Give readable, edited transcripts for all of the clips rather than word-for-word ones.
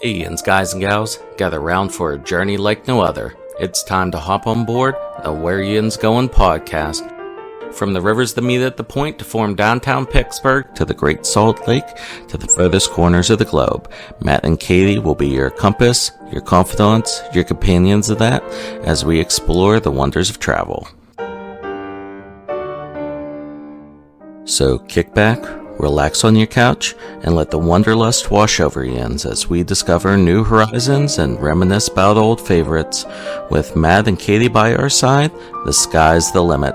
Hey, Yinz guys and gals, gather round for a journey like no other. It's time to hop on board the Where Yinz Goin podcast. From the rivers that meet at the point to form downtown Pittsburgh, to the Great Salt Lake, to the furthest corners of the globe, Matt and Katie will be your compass, your confidants, your companions of that, as we explore the wonders of travel. So kick back, relax on your couch, and let the wanderlust wash over Yinz as we discover new horizons and reminisce about old favorites. With Matt and Katie by our side, the sky's the limit.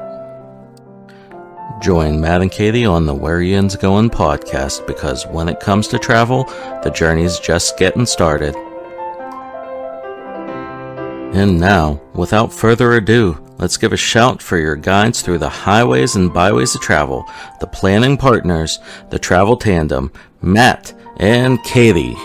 Join Matt and Katie on the Where Yinz Goin podcast, because when it comes to travel, the journey's just getting started. And now, without further ado, let's give a shout for your guides through the highways and byways of travel, the planning partners, the travel tandem, Matt and Katie.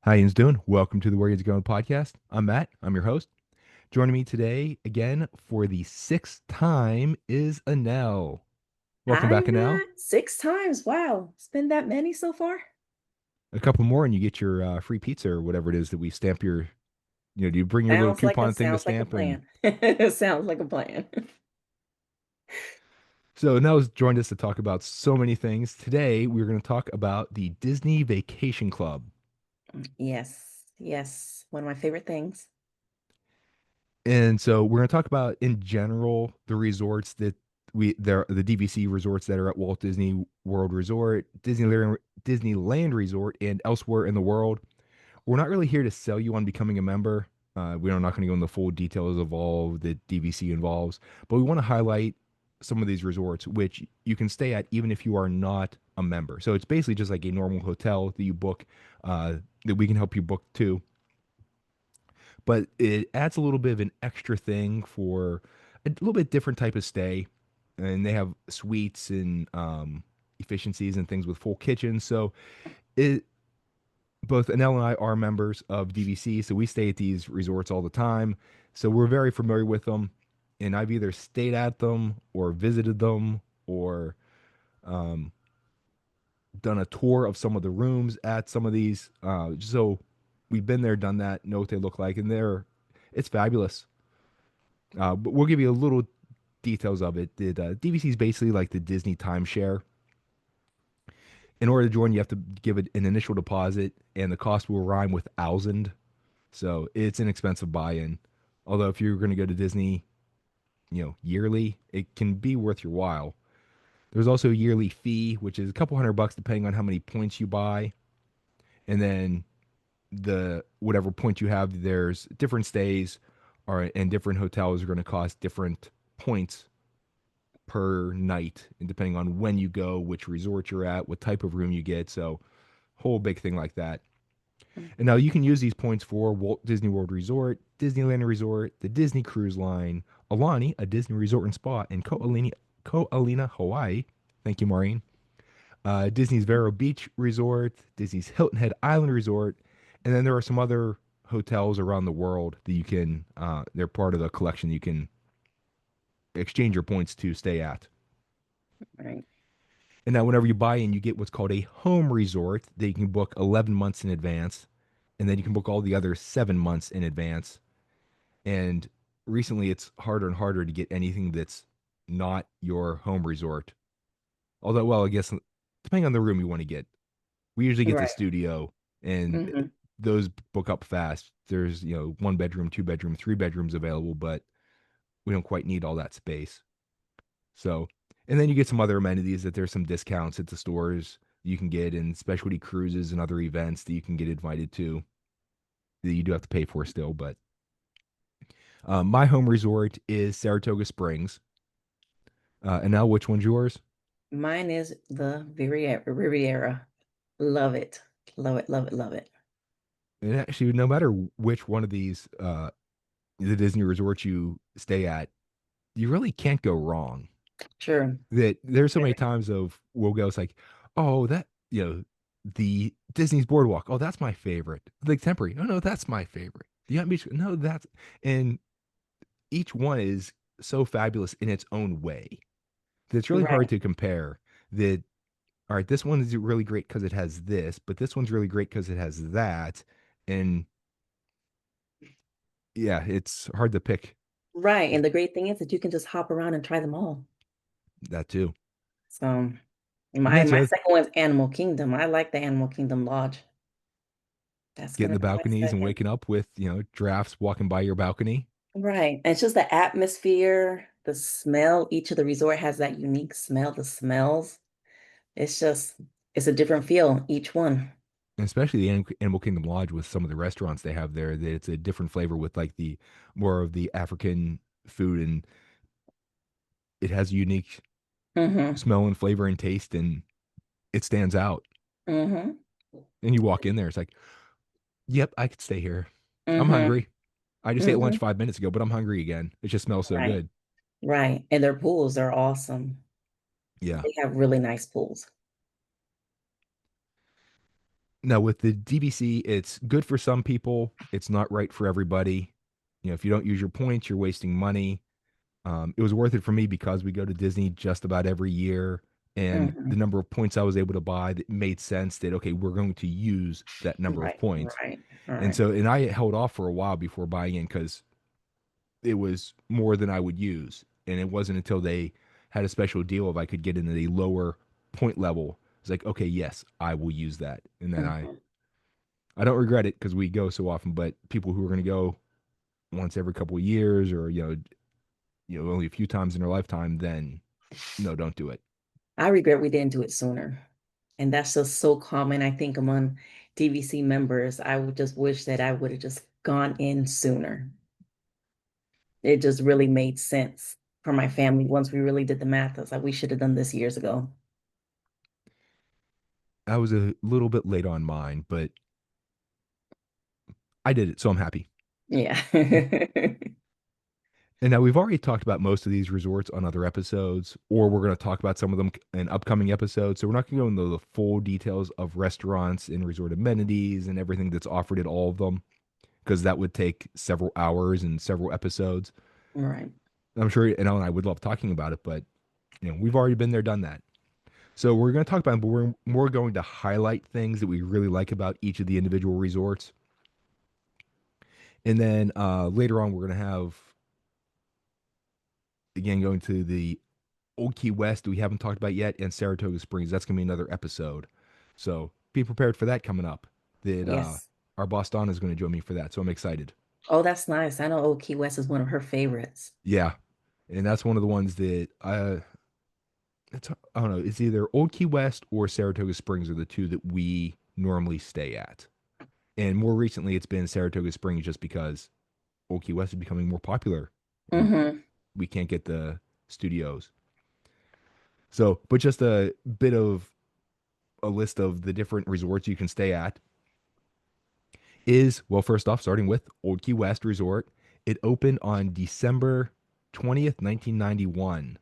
How you doing? Welcome to the Where Yinz Goin podcast. I'm Matt. I'm your host. Joining me today again for the sixth time is Annell. Welcome Hi, back, Annell. Matt. 6 times. Wow. It's been that many so far? A couple more, and you get your free pizza or whatever it is that we stamp your. Do you bring your little Sounds like a coupon thing to sounds like a stamp? And plan. Sounds like a plan. so Annell's joined us to talk about so many things. Today, we're going to talk about the Disney Vacation Club. Yes. Yes. One of my favorite things. And so we're going to talk about in general the resorts that the DVC resorts that are at Walt Disney World Resort, Disneyland Resort, and elsewhere in the world. We're not really here to sell you on becoming a member. We're not going to go into the full details of all that DVC involves, but we want to highlight some of these resorts which you can stay at even if you are not a member. So it's basically just like a normal hotel that you book, that we can help you book too, but it adds a little bit of an extra thing for a little bit different type of stay. And they have suites and efficiencies and things with full kitchens. So it both Annell and I are members of DVC, so we stay at these resorts all the time. So we're very familiar with them, and I've either stayed at them or visited them or um, done a tour of some of the rooms at some of these. So we've been there, done that, know what they look like, and it's fabulous. But we'll give you a little details of it. DVC is basically like the Disney timeshare. In order to join, you have to give it an initial deposit, and the cost will rhyme with thousand. So it's an expensive buy-in. Although if you're going to go to Disney, yearly, it can be worth your while. There's also a yearly fee, which is a couple $100 depending on how many points you buy, and then the whatever point you have, there's different stays, and different hotels are going to cost different points per night, and depending on when you go, which resort you're at, what type of room you get. So, whole big thing like that. And now you can use these points for Walt Disney World Resort, Disneyland Resort, the Disney Cruise Line, Alani, a Disney resort and spa, and Ko'alina, Hawaii. Thank you, Maureen. Disney's Vero Beach Resort, Disney's Hilton Head Island Resort, and then there are some other hotels around the world that you can. They're part of the collection you can exchange your points to stay at. Right. And now, whenever you buy in, you get what's called a home resort that you can book 11 months in advance. And then you can book all the other 7 months in advance. And recently, it's harder and harder to get anything that's not your home resort. Although, well, I guess depending on the room you want to get, we usually get the Right. studio, and hmm those book up fast. There's, 1 bedroom, 2 bedroom, 3 bedrooms available, but we don't quite need all that space. So, and then you get some other amenities that there's some discounts at the stores you can get, and specialty cruises and other events that you can get invited to that you do have to pay for still. But my home resort is Saratoga Springs. And now, which one's yours? Mine is the Riviera. Love it. Love it. Love it. Love it. And actually, no matter which one of these, the Disney resorts you stay at, you really can't go wrong. Sure. That there's so many Very. times of we'll go, it's like, oh, the Disney's Boardwalk. Oh, that's my favorite. Lake Temporary. Oh no, that's my favorite. The Yacht Beach. No, and each one is so fabulous in its own way. It's really hard Right. to compare that. All right, this one is really great because it has this, but this one's really great because it has that. And yeah, it's hard to pick Right. And the great thing is that you can just hop around and try them all. that too. So And my that's the my other, second one's Animal Kingdom. I like the Animal Kingdom Lodge. That's getting gonna the be my balconies and second. waking up with, giraffes walking by your balcony. Right. And it's just the atmosphere, the smell. Each of the resort has that unique smell, the smells. It's just, it's a different feel, each one. And especially the Animal Kingdom Lodge with some of the restaurants they have there, that it's a different flavor with like the more of the African food, and it has a unique Mm-hmm. smell and flavor and taste, and it stands out. Mm-hmm. And you walk in there, it's like, yep, I could stay here. I'm Mm-hmm. hungry. I just ate Mm-hmm. lunch 5 minutes ago, but I'm hungry again. It just smells so Right. good. Right. And their pools are awesome. Yeah. They have really nice pools. Now with the DVC, it's good for some people. It's not right for everybody. If you don't use your points, you're wasting money. It was worth it for me because we go to Disney just about every year, and the Mm-hmm. number of points I was able to buy that made sense that okay, we're going to use that number of Right. points. Right. And Right. so, and I held off for a while before buying in because it was more than I would use. And it wasn't until they had a special deal if I could get into the lower point level. It's like, okay, yes, I will use that. And then Mm-hmm. I don't regret it because we go so often, but people who are going to go once every couple of years or, only a few times in their lifetime, then no, don't do it. I regret we didn't do it sooner. And that's just so common, I think, among DVC members. I would just wish that I would have just gone in sooner. It just really made sense for my family once we really did the math. I was like, we should have done this years ago. I was a little bit late on mine, but I did it, so I'm happy. Yeah. And now we've already talked about most of these resorts on other episodes, or we're going to talk about some of them in upcoming episodes. So we're not going to go into the full details of restaurants and resort amenities and everything that's offered at all of them, because that would take several hours and several episodes. Right. I'm sure Annell and I would love talking about it, but we've already been there, done that. So we're going to talk about it, but we're more going to highlight things that we really like about each of the individual resorts. And then later on, we're going to have, again, going to the Old Key West we haven't talked about yet, and Saratoga Springs. That's going to be another episode. So be prepared for that coming up. That Yes. our boss Dawn is going to join me for that. So I'm excited. Oh, that's nice. I know Old Key West is one of her favorites. Yeah. And that's one of the ones that I don't know. It's either Old Key West or Saratoga Springs are the two that we normally stay at. And more recently, it's been Saratoga Springs just because Old Key West is becoming more popular, and Mm-hmm. we can't get the studios. So, but just a bit of a list of the different resorts you can stay at is, well, first off, starting with Old Key West Resort. It opened on December 20th, 1991,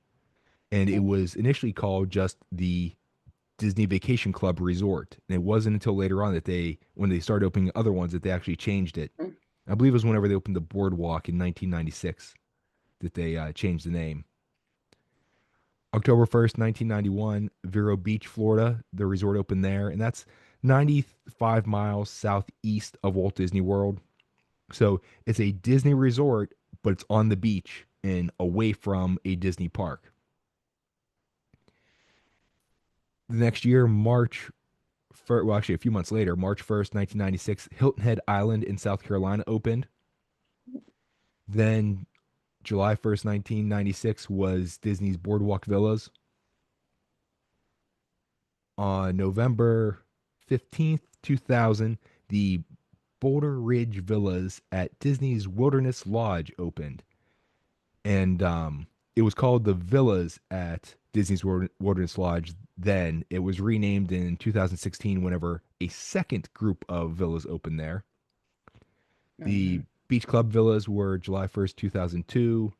and it was initially called just the Disney Vacation Club Resort. And it wasn't until later on that when they started opening other ones, that they actually changed it. I believe it was whenever they opened the Boardwalk in 1996 that they changed the name. October 1st, 1991, Vero Beach, Florida. The resort opened there, and that's 95 miles southeast of Walt Disney World. So it's a Disney resort, but it's on the beach and away from a Disney park. The next year, well, actually, a few months later, March 1st, 1996, Hilton Head Island in South Carolina opened. Then July 1st, 1996, was Disney's Boardwalk Villas. On November 15th, 2000, the Boulder Ridge Villas at Disney's Wilderness Lodge opened. And it was called the Villas at Disney's Wilderness Lodge then. It was renamed in 2016 whenever a second group of villas opened there. The Mm-hmm. Beach Club Villas were July 1st, 2002.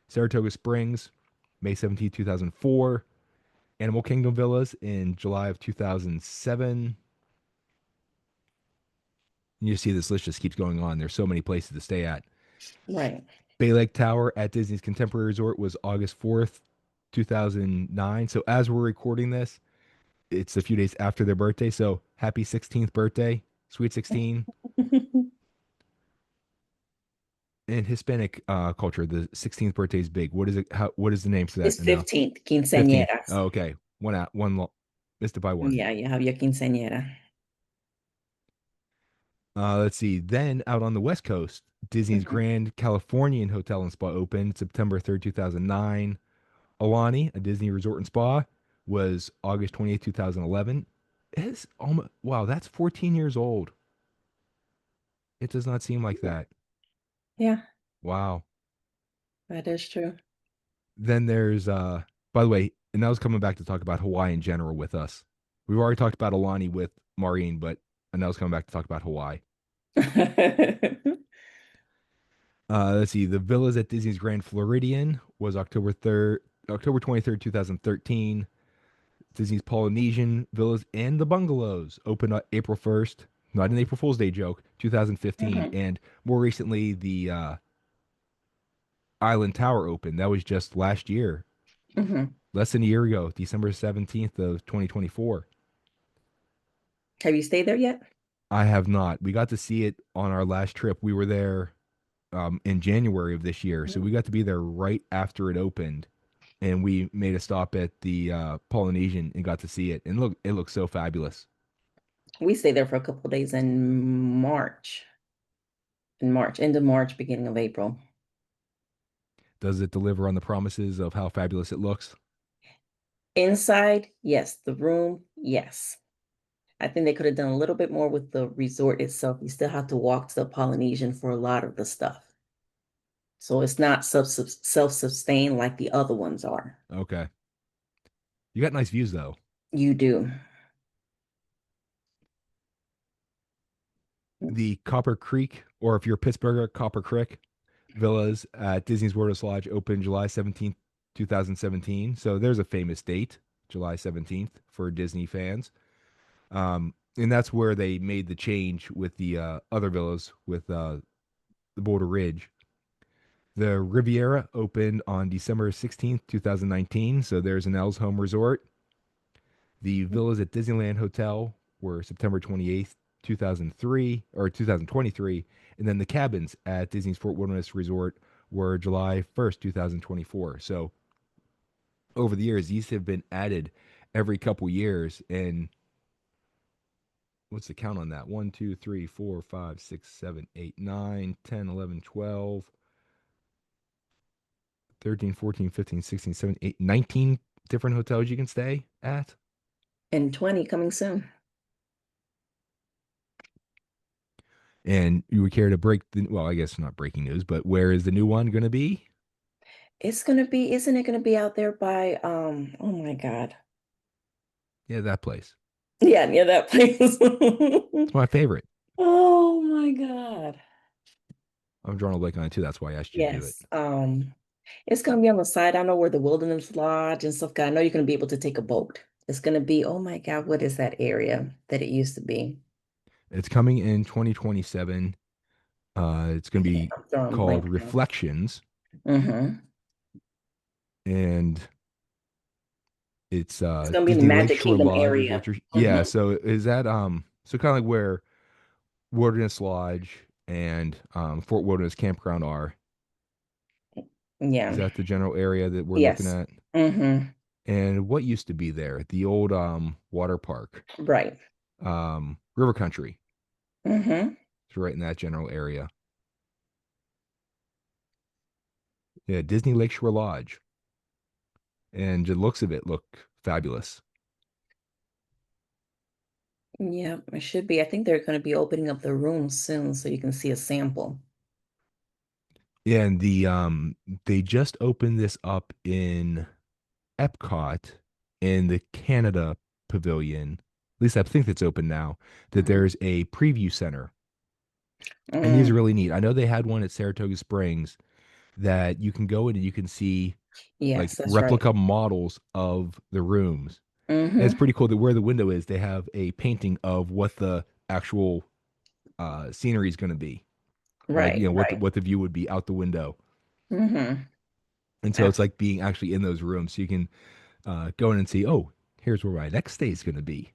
Saratoga Springs, May 17th, 2004. Animal Kingdom Villas in July of 2007. You see this list just keeps going on. There's so many places to stay at. Right. Bay Lake Tower at Disney's Contemporary Resort was August 4th, 2009. So as we're recording this, it's a few days after their birthday. So happy 16th birthday, sweet 16. In Hispanic culture, the 16th birthday is big. What is it? What is the name for that? It's No, 15th, 15th. quinceañeras. Oh, okay. One out, missed it by one. Yeah, you have your quinceañera. Let's see. Then out on the West Coast, Disney's Mhm. Grand Californian Hotel and Spa opened September 3rd, 2009. Alani, a Disney resort and spa, was August 28th, 2011. It's almost, wow, that's 14 years old. It does not seem like that. Yeah, Wow. that is true. Then there's by the way, and that was coming back to talk about Hawaii in general with us. We've already talked about Alani with Maureen, but and that was coming back to talk about Hawaii. Let's see. The villas at Disney's Grand Floridian was October 23rd, 2013. Disney's Polynesian villas and the bungalows opened on April 1st. Not an April Fool's Day joke, 2015. Mhm, And more recently, the Island Tower opened. That was just last year, mhm. less than a year ago, December 17th of 2024. Have you stayed there yet? I have not. We got to see it on our last trip. We were there in January of this year. So we got to be there right after it opened. And we made a stop at the Polynesian and got to see it. And look, it looks so fabulous. We stayed there for a couple of days end of March, beginning of April. Does it deliver on the promises of how fabulous it looks? Inside, yes. The room, yes. I think they could have done a little bit more with the resort itself. You still have to walk to the Polynesian for a lot of the stuff. So it's not self-sustained like the other ones are. Okay. You got nice views though. You do. The Copper Creek, or if you're a Pittsburgher, Copper Creek Villas at Disney's Wilderness Lodge opened July 17th, 2017. So there's a famous date, July 17th, for Disney fans. And that's where they made the change with the other villas with the Boulder Ridge. The Riviera opened on December 16th, 2019. So there's an L's Home Resort. The villas at Disneyland Hotel were September 28th, 2003 or 2023, and then the cabins at Disney's Fort Wilderness Resort were July 1st, 2024. So over the years, these have been added every couple years. And what's the count on that? 1, 2, 3, 4, 5, 6, 7, 8, 9, 10, 11, 12, 13, 14, 15, 16, 17, 8, 19 different hotels you can stay at. And 20 coming soon. And you would care to break the, well, I guess not breaking news, but where is the new one going to be? Isn't it gonna be out there by oh my God. Yeah, that place. Yeah, near that place. It's my favorite. Oh my God. I'm drawing a blank on it too. That's why I asked you to do it. Yes. It's gonna be on the side. I know where the Wilderness Lodge and stuff. I know you're gonna be able to take a boat. It's gonna be, oh my God, what is that area that it used to be? It's coming in 2027. It's going to Okay, be I'm drawing a called blank now. Reflections, Mm-hmm. and it's It's gonna be in the Disney Magic Lakeshore Kingdom Lodge area. Resort. Yeah, Mm-hmm. so is that so kind of like where Wilderness Lodge and Fort Wilderness Campground are? Is Yeah. that the general area that we're looking Yes. at? Mm-hmm. And what used to be there? The old water park, Right. River Country. Mm-hmm. It's right in that general area. Yeah, Disney Lakeshore Lodge. And the looks of it look fabulous. Yeah, it should be. I think they're going to be opening up the room soon so you can see a sample. Yeah, and they just opened this up in Epcot in the Canada Pavilion. At least I think it's open now. That Mhm. there's a preview center. And these Mm, are really neat. I know they had one at Saratoga Springs that you can go in and you can see like yes, that's right. replica models of the rooms. And it's Mm-hmm. pretty cool that where the window is, they have a painting of what the actual scenery is going to be. Like, Right, what right. the view would be out the window. Mm-hmm. And so it's Absolutely. like being actually in those rooms. So you can go in and see, oh, here's where my next stay is going to be.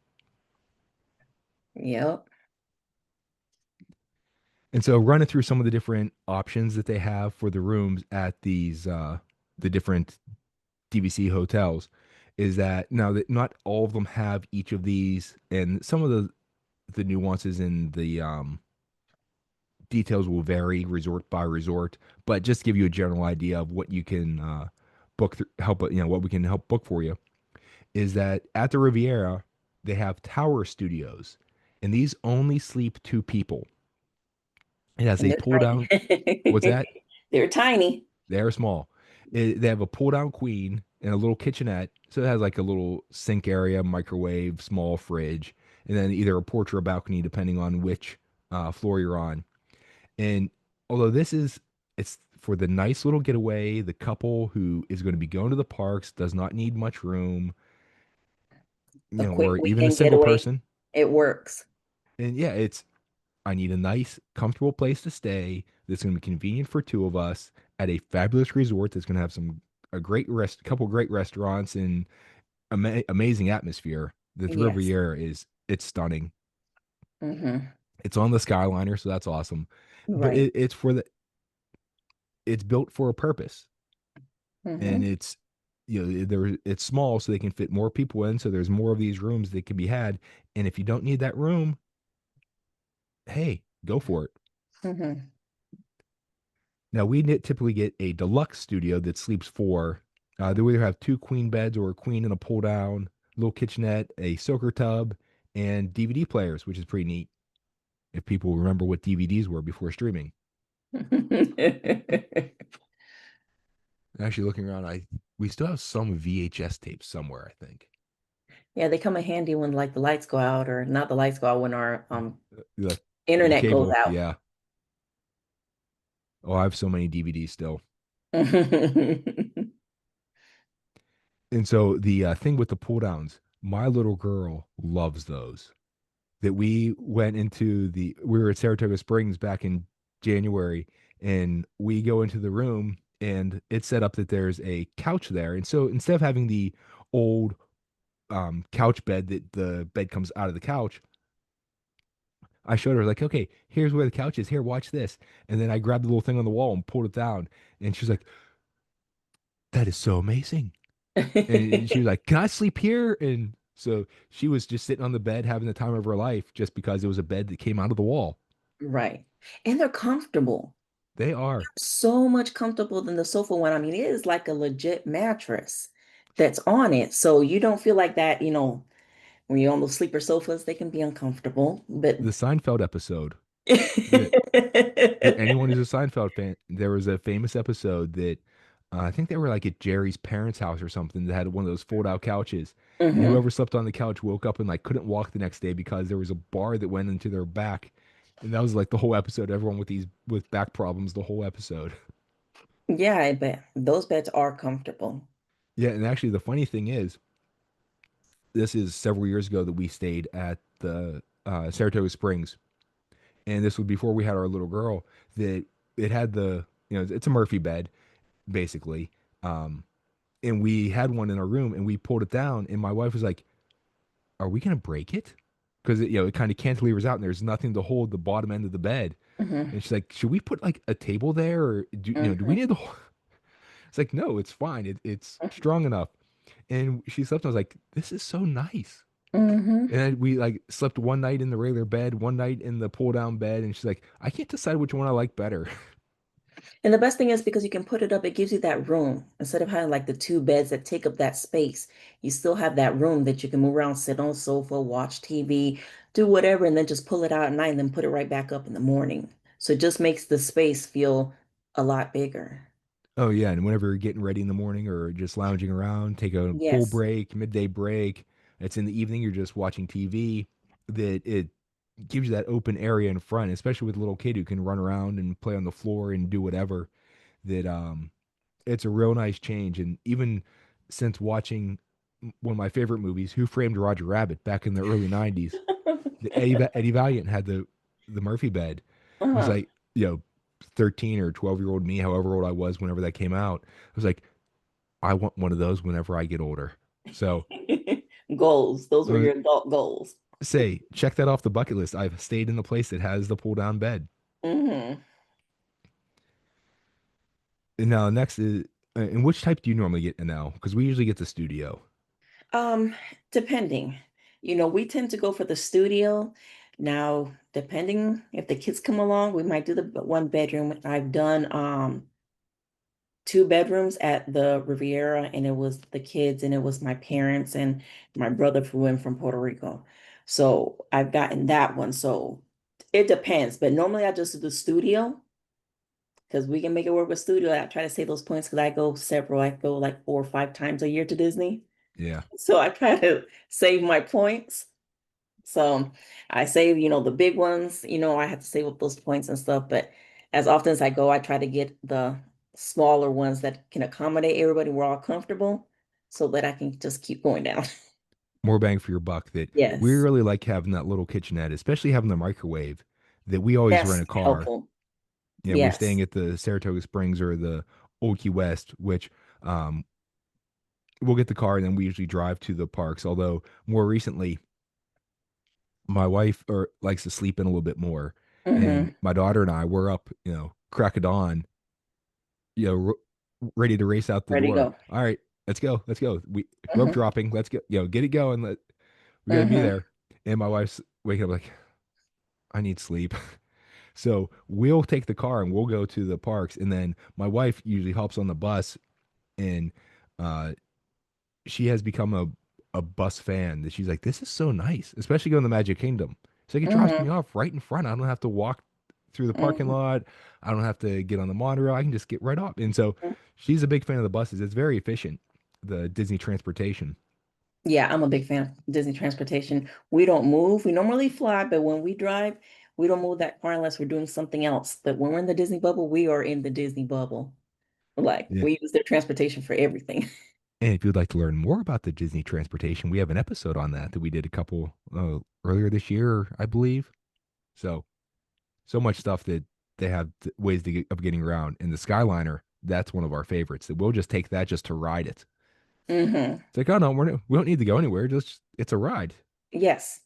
Yep. And so running through some of the different options that they have for the rooms at these the different DVC hotels is that now that not all of them have each of these, and some of the nuances in the details will vary resort by resort, but just give you a general idea of what you can book help what we can help book for you is that at the Riviera they have tower studios, and these only sleep two people. It has And a they're pull down. What's tiny. that? They're tiny. They're small. They have a pull down queen and a little kitchenette. So it has like a little sink area, microwave, small fridge, and then either a porch or a balcony, depending on which floor you're on. And although it's for the nice little getaway, the couple who is going to be going to the parks, does not need much room, A quick or even a weekend single getaway. person. It works. And yeah, I need a nice, comfortable place to stay that's going to be convenient for two of us at a fabulous resort that's going to have a great couple great restaurants and amazing atmosphere. The Yes. Riviera it's stunning. Mm-hmm. It's on the Skyliner, so that's awesome. But Right. it's built for a purpose, and Mm-hmm. it's small so they can fit more people in. So there's more of these rooms that can be had, and if you don't need that room, hey, go for it. Mm-hmm. Now we typically get a deluxe studio that sleeps four. They either have two queen beds or a queen and a pull down, little kitchenette, a soaker tub, and DVD players, which is pretty neat. If people remember what DVDs were before streaming. Actually, looking around, I we still have some VHS tapes somewhere. I think. Yeah, they come in handy when like the lights go out, or not the lights go out, when our The the internet goes cable, out. yeah. Oh, I have so many DVDs still. And so the thing with the pull downs, my little girl loves those. That we were at Saratoga Springs back in January, and we go into the room and it's set up that there's a couch there. And so instead of having the old couch bed that the bed comes out of the couch, I showed her like, okay, here's where the couch is. Here, watch this. And then I grabbed the little thing on the wall and pulled it down. And she's like, that is so amazing. And she was like, can I sleep here? And so she was just sitting on the bed having the time of her life just because it was a bed that came out of the wall. Right. And they're comfortable. They are. So much comfortable than the sofa one. I mean, it is like a legit mattress that's on it. So you don't feel like that, when you're on those sleeper sofas, they can be uncomfortable. But The Seinfeld episode. Anyone who's a Seinfeld fan, there was a famous episode that I think they were like at Jerry's parents' house or something that had one of those fold-out couches, and Mhm. whoever slept on the couch woke up and like couldn't walk the next day because there was a bar that went into their back, and that was like the whole episode. Everyone with back problems the whole episode. Yeah, I bet those beds are comfortable. Yeah, and actually the funny thing is, this is several years ago that we stayed at the Saratoga Springs, and this was before we had our little girl. That it had it's a Murphy bed basically. Um, and we had one in our room and we pulled it down and my wife was like, are we going to break it? Because it kind of cantilevers out and there's nothing to hold the bottom end of the bed. Hmm. And she's like, should we put like a table there or do we Hmm. need the whole? It's like, no, it's fine. It's strong enough. And she slept and I was like, this is so nice. Hmm. And then we like slept one night in the regular bed, one night in the pull down bed. And she's like, I can't decide which one I like better. And the best thing is because you can put it up, it gives you that room. Instead of having like the two beds that take up that space, you still have that room that you can move around, sit on the sofa, watch TV, do whatever, and then just pull it out at night and then put it right back up in the morning. So it just makes the space feel a lot bigger. Oh yeah, and whenever you're getting ready in the morning or just lounging around, take a pool Yes. break, midday break. It's in the evening, you're just watching TV. That it gives you that open area in front, especially with a little kid who can run around and play on the floor and do whatever. That it's a real nice change. And even since watching one of my favorite movies, Who Framed Roger Rabbit, back in the early '90s, Eddie Valiant had the Murphy bed. It was Uh-huh. like 13 or 12-year-old me, however old I was whenever that came out. I was like, I want one of those whenever I get older. So Goals. Those were uh, your adult goals. say, check that off the bucket list. I've stayed in the place that has the pull down bed. Hmm. And now next is, and which type do you normally get now? Because we usually get the studio. Um, Depending. We tend to go for the studio. Now, depending if the kids come along, we might do the one bedroom. I've done two bedrooms at the Riviera, and it was the kids, and it was my parents and my brother flew in from Puerto Rico. So I've gotten that one. So it depends, but normally I just do the studio because we can make it work with studio. I try to save those points because I go several. I go like 4 or 5 times a year to Disney. Yeah. So I try to save my points. So I save, the big ones, I have to save up those points and stuff. But as often as I go, I try to get the smaller ones that can accommodate everybody. We're all comfortable so that I can just keep going down. More bang for your buck. That we Yes, really like having that little kitchenette, especially having the microwave that we always rent that's a car. helpful. Yeah, we're staying Yes. at the Saratoga Springs or the Old Key West, which um, we'll get the car and then we usually drive to the parks. Although more recently, my wife or likes to sleep in a little bit more, and Hmm. my daughter and I were up, crack of dawn, ready to race out the Ready to door. go. All right, let's go. We rope Hmm. dropping, let's go, get it going. We got to be Hmm. there. And my wife's waking up like, I need sleep. So we'll take the car and we'll go to the parks, and then my wife usually hops on the bus, and uh, she has become a bus fan. That she's like, this is so nice, especially going to the Magic Kingdom. It's like it drops me Hmm. off right in front. I don't have to walk through the parking Hmm. lot. I don't have to get on the monorail. I can just get right off. And so she's a big fan of the buses. It's very efficient, the Disney transportation. Yeah, I'm a big fan of Disney transportation. We don't move. We normally fly, but when we drive, we don't move that far unless we're doing something else. But when we're in the Disney bubble, we are in the Disney bubble. Like Yeah. we use their transportation for everything. And if you'd like to learn more about the Disney transportation, we have an episode on that we did a couple earlier this year, I believe. So so much stuff that they have ways of getting around. And the Skyliner, that's one of our favorites. That we'll just take that just to ride it. Hmm. It's like, oh no, we don't need to go anywhere. Just it's a ride Yes,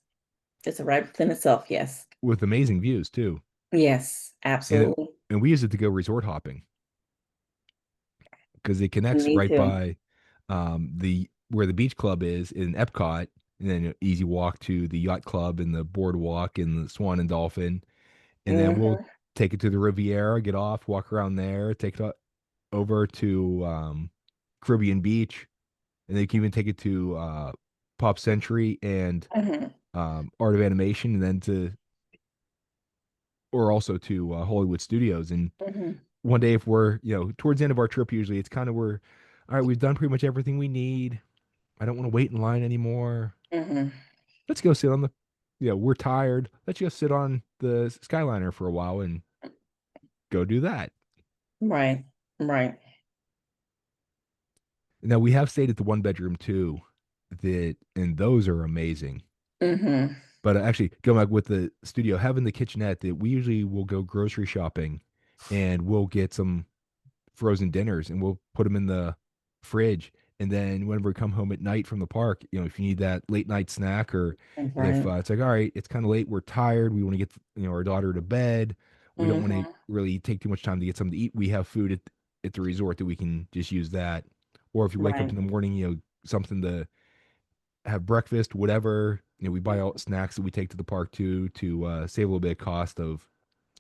it's a ride within itself. Yes. with amazing views too. Yes, And it, absolutely. and we use it to go resort hopping because it connects Me right too. by the where the beach club is in Epcot, and then easy walk to the yacht club and the boardwalk and the Swan and Dolphin, and then we'll Hmm. take it to the Riviera, get off, walk around there, take it over to Caribbean Beach, and they can even take it to Pop Century and Hmm. Art of Animation, and then to or also to Hollywood Studios. And Hmm. one day, if we're towards the end of our trip, usually it's kind of we're all right. We've done pretty much everything we need. I don't want to wait in line anymore. Hmm. Let's go sit on the. We're tired. Let's go sit on the Skyliner for a while and go do that. Right. Right. Now we have stayed at the one bedroom too, that and those are amazing. Hmm. But actually, going back with the studio, having the kitchenette, that we usually will go grocery shopping, and we'll get some frozen dinners and we'll put them in the fridge. And then whenever we come home at night from the park, if you need that late night snack, or if Right. it's like, all right, it's kind of late, we're tired, we want to get our daughter to bed, we don't want to Hmm. really take too much time to get something to eat. We have food at the resort that we can just use that. Or if you wake up Right. in the morning, something to have breakfast, whatever. We buy all Hmm. snacks that we take to the park too, to save a little bit of cost of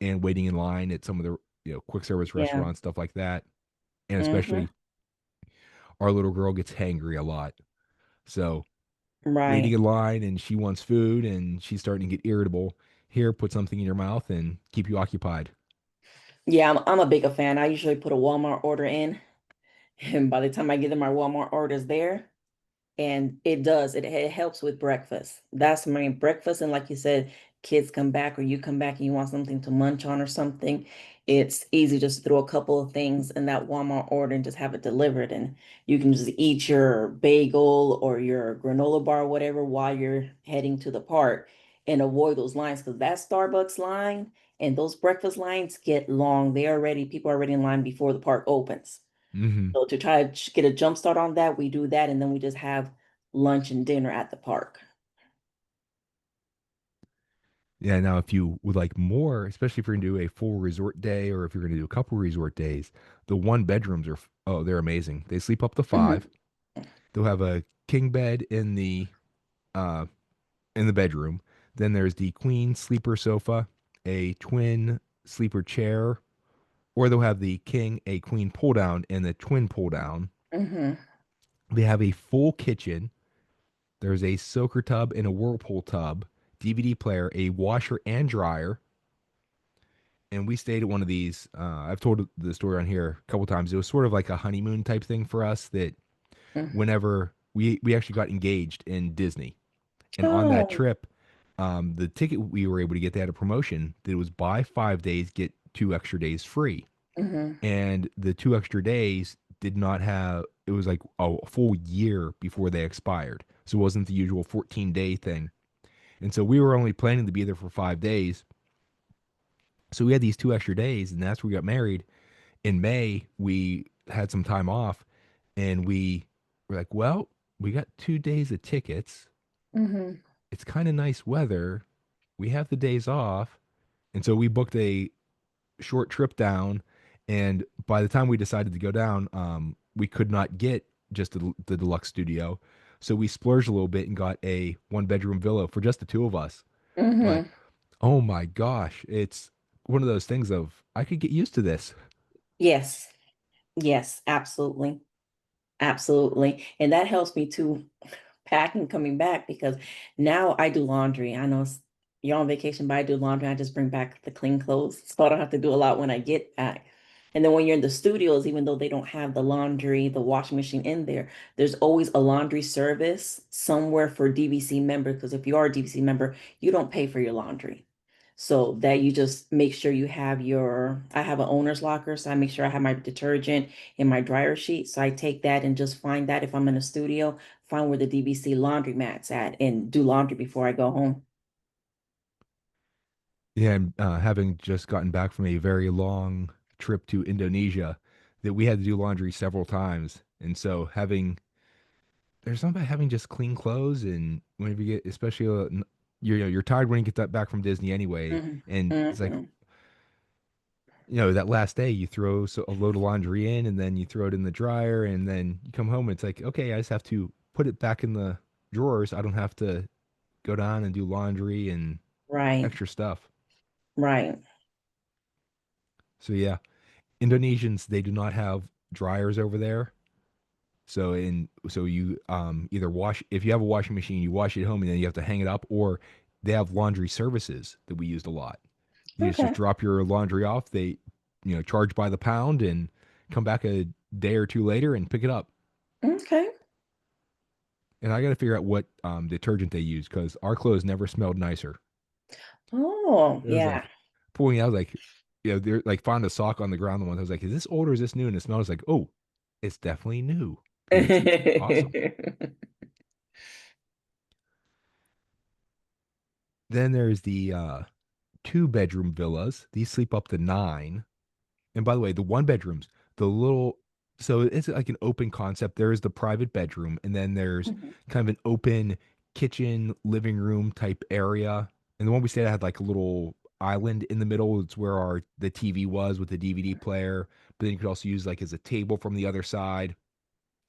and waiting in line at some of the quick service Yeah. restaurants, stuff like that. And Hmm. especially our little girl gets hangry a lot, so waiting Right. in line and she wants food and she's starting to get irritable. Here, put something in your mouth and keep you occupied. Yeah, I'm a bigger fan. I usually put a Walmart order in, and by the time I get them, my Walmart orders there. And it helps with breakfast. That's my breakfast. And like you said, kids come back or you come back and you want something to munch on or something. It's easy just to throw a couple of things in that Walmart order and just have it delivered. And you can just eat your bagel or your granola bar, whatever, while you're heading to the park and avoid those lines because that Starbucks line and those breakfast lines get long. People are already in line before the park opens. Hmm. So to try to get a jump start on that, we do that, and then we just have lunch and dinner at the park. Yeah. Now, if you would like more, especially if you're going to do a full resort day or if you're going to do a couple resort days, the one bedrooms are, oh, they're amazing. They sleep up to Hmm. five. They'll have a king bed uh, in the bedroom. Then there's the queen sleeper sofa, a twin sleeper chair, or they'll have the king, a queen pull down, and the twin pull down. Hmm. They have a full kitchen. There's a soaker tub and a whirlpool tub, DVD player, a washer and dryer. And we stayed at one of these. I've told the story on here a couple times. It was sort of like a honeymoon type thing for us. That whenever we actually got engaged in Disney, and on that Oh. trip, the ticket we were able to get, they had a promotion that it was buy 5 days, get 2 extra days free. Hmm. And the 2 extra days did not have, it was like a full year before they expired. So it wasn't the usual 14-day thing. And so we were only planning to be there for 5 days. So we had these 2 extra days, and that's where we got married. In May, we had some time off, and we were like, well, we got 2 days of tickets. Hmm. It's kind of nice weather. We have the days off. And so we booked a short trip down. And by the time we decided to go down, we could not get just the deluxe studio. So we splurged a little bit and got a 1 bedroom villa for just the two of us. But Hmm. oh my gosh, it's one of those things of I could get used to this. Yes. Yes, absolutely. Absolutely. And that helps me to pack and coming back because now I do laundry. I know you're on vacation, but I do laundry. I just bring back the clean clothes. So I don't have to do a lot when I get back. And then when you're in the studios, even though they don't have the laundry, the washing machine in there, there's always a laundry service somewhere for DVC members. Because if you are a DVC member, you don't pay for your laundry. So that you just make sure you have I have an owner's locker. So I make sure I have my detergent in my dryer sheet. So I take that and just find that if I'm in a studio, find where the DVC laundry mat's at and do laundry before I go home. Yeah, and having just gotten back from a very long trip to Indonesia, that we had to do laundry several times. And so there's something about having just clean clothes, and whenever you get, especially you're tired when you get that back from Disney anyway, Hmm. and it's like, Hmm. that last day you throw a load of laundry in, and then you throw it in the dryer, and then you come home and it's like, okay, I just have to put it back in the drawers. I don't have to go down and do laundry and Right, extra stuff. right. So yeah, Indonesians, they do not have dryers over there. So you either wash, if you have a washing machine, you wash it at home and then you have to hang it up, or they have laundry services that we used a lot. You just Okay, drop your laundry off, they charge by the pound, and come back a day or two later and pick it up. okay. And I got to figure out what detergent they use, because our clothes never smelled nicer. Oh, It was yeah. like pulling out, like, they're like, found a sock on the ground. The one I was like, is this old or is this new? And it smells like, oh, it's definitely new. It's awesome. Then there's the 2 bedroom villas. These sleep up to nine. And by the way, the 1 bedrooms, the little, so it's like an open concept. There is the private bedroom, and then there's Mhm. kind of an open kitchen, living room type area. And the one we stayed at had like a little island in the middle. It's where the TV was with the DVD player. But then you could also use like as a table from the other side.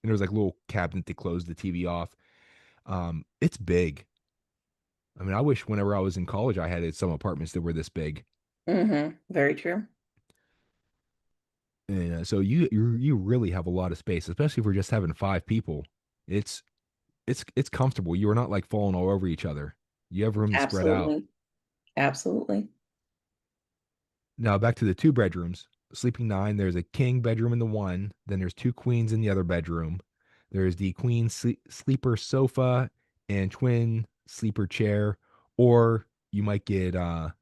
And there was like a little cabinet that closed the TV off. It's big. I mean, I wish whenever I was in college, I had some apartments that were this big. Very true. And so you really have a lot of space, especially if we're just having 5 people. It's it's comfortable. You are not like falling all over each other. You have room to spread out. Absolutely. Absolutely. Now back to the 2 bedrooms. Sleeping nine. There's a king bedroom in the one. Then there's 2 queens in the other bedroom. There's the queen sleeper sofa and twin sleeper chair, or you might get a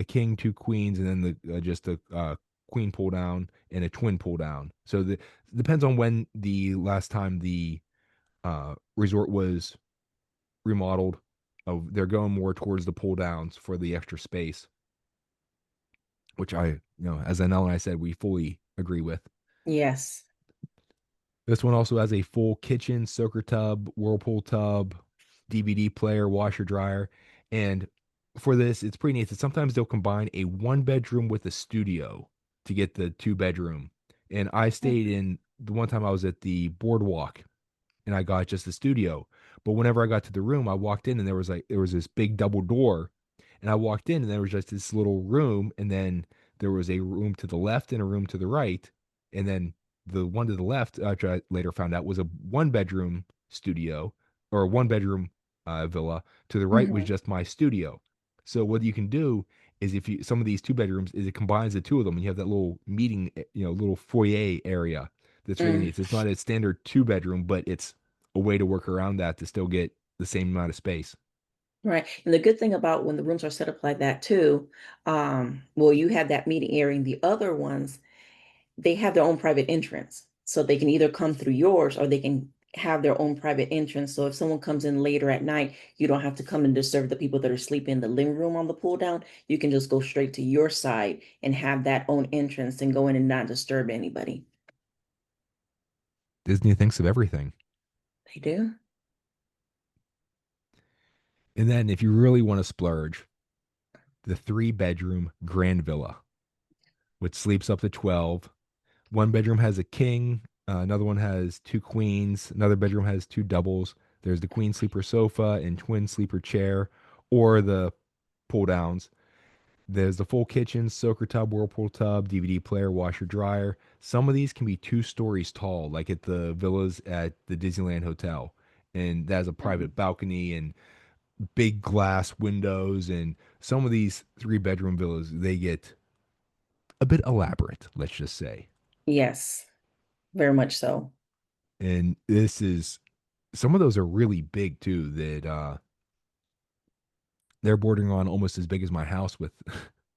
king, 2 queens, and then the just a queen pull down and a twin pull down. So the depends on when the last time the resort was remodeled. They're going more towards the pull downs for the extra space, which as Annell and I said, we fully agree with. Yes. This one also has a full kitchen, soaker tub, whirlpool tub, DVD player, washer dryer. And for this, it's pretty neat that sometimes they'll combine a one bedroom with a studio to get the two bedroom. And I stayed in the one time I was at the boardwalk and I got just the studio. But whenever I got to the room, I walked in and there was this big double door. And I walked in and there was just this little room. And then there was a room to the left and a room to the right. And then the one to the left, which I later found out was a one bedroom studio or a one bedroom villa. To the right was Hmm. just my studio. So what you can do is if you some of these two bedrooms is it combines the two of them and you have that little meeting, little foyer area that's really Mm, neat. It's not a standard two bedroom, but it's a way to work around that to still get the same amount of space. right. And the good thing about when the rooms are set up like that too, well, you have that meeting area, and the other ones, they have their own private entrance. So they can either come through yours or they can have their own private entrance. So if someone comes in later at night, you don't have to come and disturb the people that are sleeping in the living room on the pull down. You can just go straight to your side and have that own entrance and go in and not disturb anybody. Disney thinks of everything. They do. And then if you really want to splurge, the three-bedroom grand villa, which sleeps up to 12. One bedroom has a king, another one has two queens, another bedroom has two doubles. There's the queen sleeper sofa and twin sleeper chair, or the pull downs. There's the full kitchen, soaker tub, whirlpool tub, DVD player, washer, dryer. Some of these can be 2 stories tall, like at the villas at the Disneyland Hotel. And that has a Mhm. private balcony and big glass windows. And some of these three-bedroom villas, they get a bit elaborate, let's just say. Yes, very much so. And this is some of those are really big too, that they're bordering on almost as big as my house with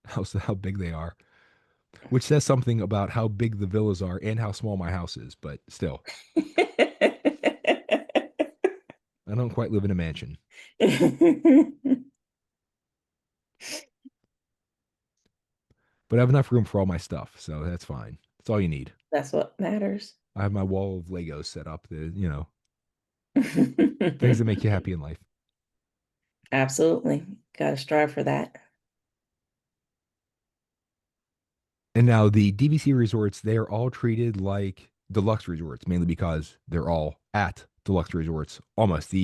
how big they are, which says something about how big the villas are and how small my house is, but still, I don't quite live in a mansion. But I have enough room for all my stuff, so that's fine. That's all you need. That's what matters. I have my wall of Legos set up, things that make you happy in life. Absolutely. Got to strive for that. And now the DVC resorts, they're all treated like deluxe resorts, mainly because they're all at deluxe resorts. Almost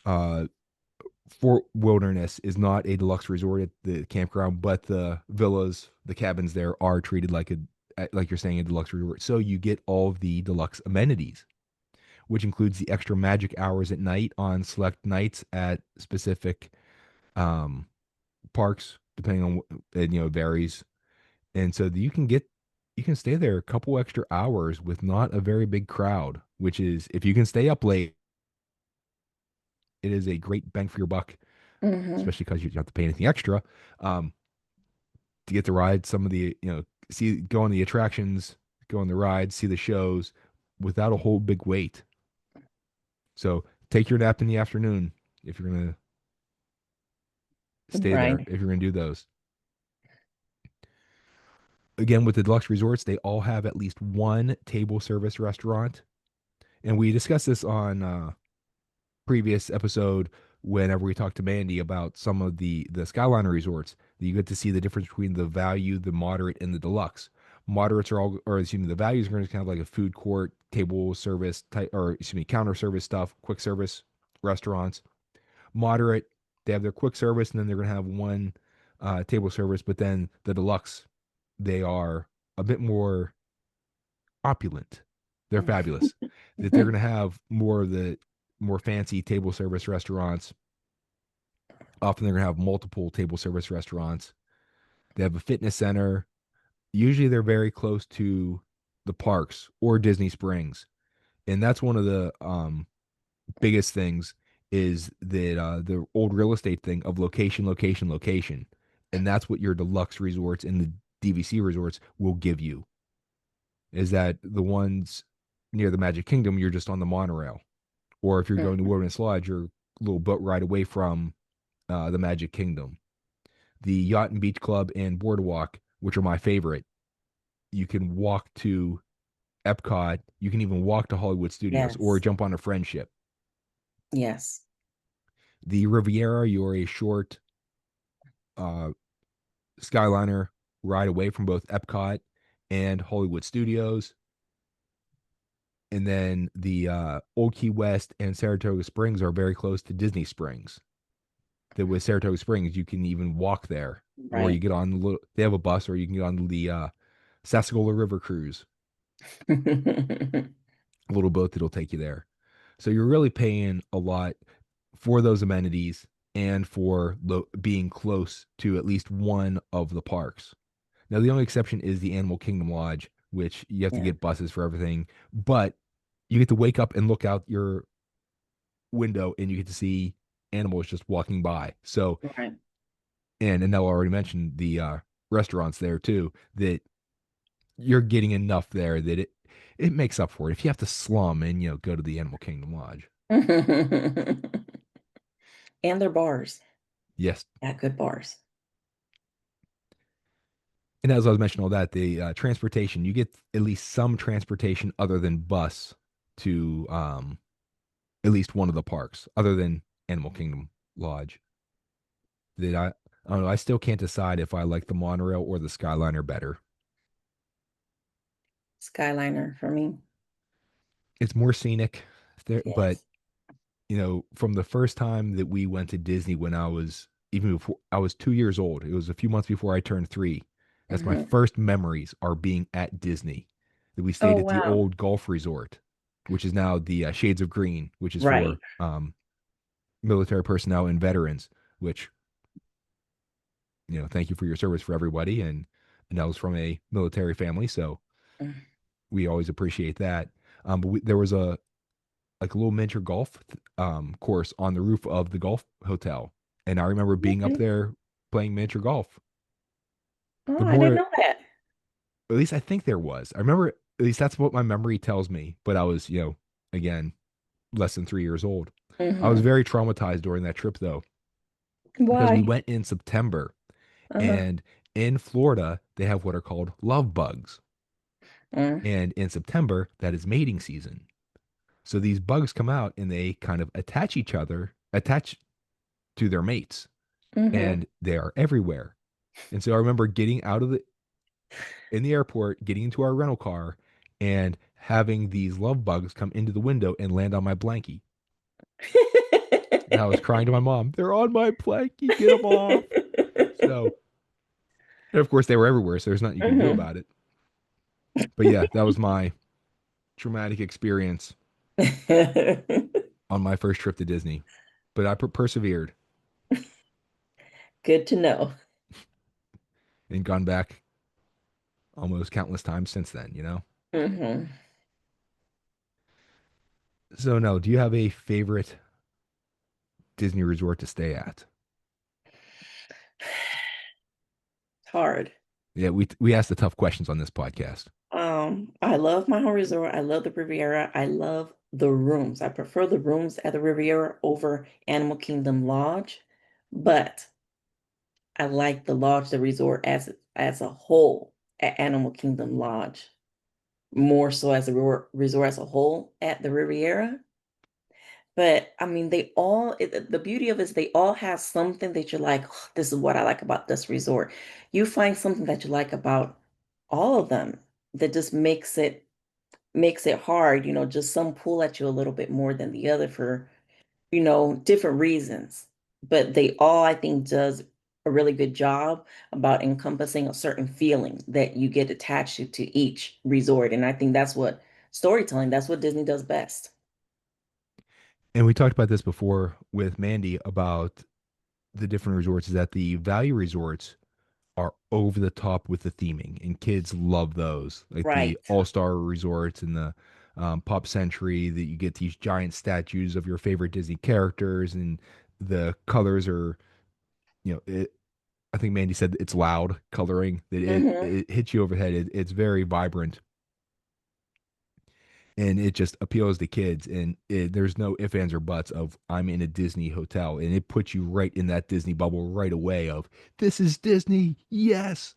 uh Fort Wilderness is not a deluxe resort at the campground, but the villas, the cabins there are treated like you're saying, a deluxe resort. So you get all of the deluxe amenities, which includes the extra magic hours at night on select nights at specific um parks, depending on and it varies. And so you can stay there a couple extra hours with not a very big crowd, which is if you can stay up late, it is a great bang for your buck, Hmm. especially because you don't have to pay anything extra um, to get to ride some of the, see, go on the attractions, go on the rides, see the shows without a whole big wait. So take your nap in the afternoon if you're going to stay there, Right. if you're going to do those. Again, with the deluxe resorts, they all have at least one table service restaurant. And we discussed this on previous episode whenever we talked to Mandy about some of the Skyliner resorts. You get to see the difference between the value, the moderate, and the deluxe. Moderates are all, or excuse me, the values are going to kind of like a food court, table service type, or excuse me, counter service stuff, quick service restaurants. Moderate, they have their quick service, and then they're going to have one table service. But then the deluxe, they are a bit more opulent. They're fabulous. That they're going to have more of the more fancy table service restaurants. Often they're going to have multiple table service restaurants. They have a fitness center. Usually they're very close to the parks or Disney Springs. And that's one of the biggest things is that the old real estate thing of location, location, location. And that's what your deluxe resorts and the DVC resorts will give you is that the ones near the Magic Kingdom, you're just on the monorail. Or if you're going to Wilderness Lodge, you're a little boat ride away from the Magic Kingdom. The Yacht and Beach Club and Boardwalk, which are my favorite, you can walk to Epcot, you can even walk to Hollywood Studios or Yes. jump on a friendship. Yes. The Riviera, you're a short uh, Skyliner ride away from both Epcot and Hollywood Studios. And then the Old Key West and Saratoga Springs are very close to Disney Springs. That with Saratoga Springs, you can even walk there, or you Right. get on the they have a bus, or you can get on the Sassagoula River Cruise, a little boat that'll take you there. So you're really paying a lot for those amenities and for being close to at least one of the parks. Now, the only exception is the Animal Kingdom Lodge, which you have to Yeah. get buses for everything, but you get to wake up and look out your window and you get to see animals just walking by. So, Right. and Annell already mentioned the restaurants there too, that you're getting enough there that it makes up for it. If you have to slum and go to the Animal Kingdom Lodge, And their bars. yes. Got good bars. And as I was mentioning all that, the transportation, you get at least some transportation other than bus to at least one of the parks, other than Animal Kingdom Lodge. That I don't know. I still can't decide if I like the monorail or the Skyliner better. Skyliner for me. It's more scenic there, but Yes. from the first time that we went to Disney when I was even before I was 2 years old, it was a few months before I turned three. That's my Hmm. first memories are being at Disney. That we Oh, stayed at the wow. old golf resort, which is now the Shades of Green, which is Right. for military personnel and veterans. Which thank you for your service for everybody, and that was from a military family, so Mm. we always appreciate that. But there was a like a little miniature golf course on the roof of the golf hotel. And I remember being up Okay. there playing miniature golf. Oh, The I didn't more, know that. at least I think there was. I remember, at least that's what my memory tells me. But I was, again, less than 3 years old. I was Hmm. very traumatized during that trip, though, because we Why? went in September. Uh-huh. And in Florida, they have what are called love bugs. Mm. And in September, that is mating season. So these bugs come out and they kind of attach to their mates, Hmm. and they are everywhere. And so I remember getting out of the in the airport, getting into our rental car, and having these love bugs come into the window and land on my blankie. And I was crying to my mom, "They're on my blankie, get them off." So, and of course, they were everywhere, so there's nothing you can do Hmm. about it. But yeah, that was my traumatic experience on my first trip to Disney. But I persevered Good to know. and gone back almost countless times since then. Hmm. So, no, do you have a favorite Disney resort to stay at? Hard. Yeah, we ask the tough questions on this podcast. I love my home resort. I love the Riviera. I love the rooms. I prefer the rooms at the Riviera over Animal Kingdom Lodge, but I like the lodge, the resort as a whole at Animal Kingdom Lodge, more so as a resort as a whole at the Riviera. But I mean, the beauty of it is they all have something that you're like, "Oh, this is what I like about this resort." You find something that you like about all of them that just makes it hard, just some pull at you a little bit more than the other for, different reasons. But they all, I think, does a really good job about encompassing a certain feeling that you get attached to each resort. And I think that's what storytelling, that's what Disney does best. And we talked about this before with Mandy about the different resorts, is that the value resorts are over the top with the theming, and kids love those, like the Right. all-star resorts and the Pop Century, that you get these giant statues of your favorite Disney characters, and the colors are, I think Mandy said it's loud coloring, that it, Hmm. it hits you over the head. It's very vibrant, and it just appeals to kids. And there's no ifs, ands, or buts of I'm in a Disney hotel, and it puts you right in that Disney bubble right away of this is Disney. Yes.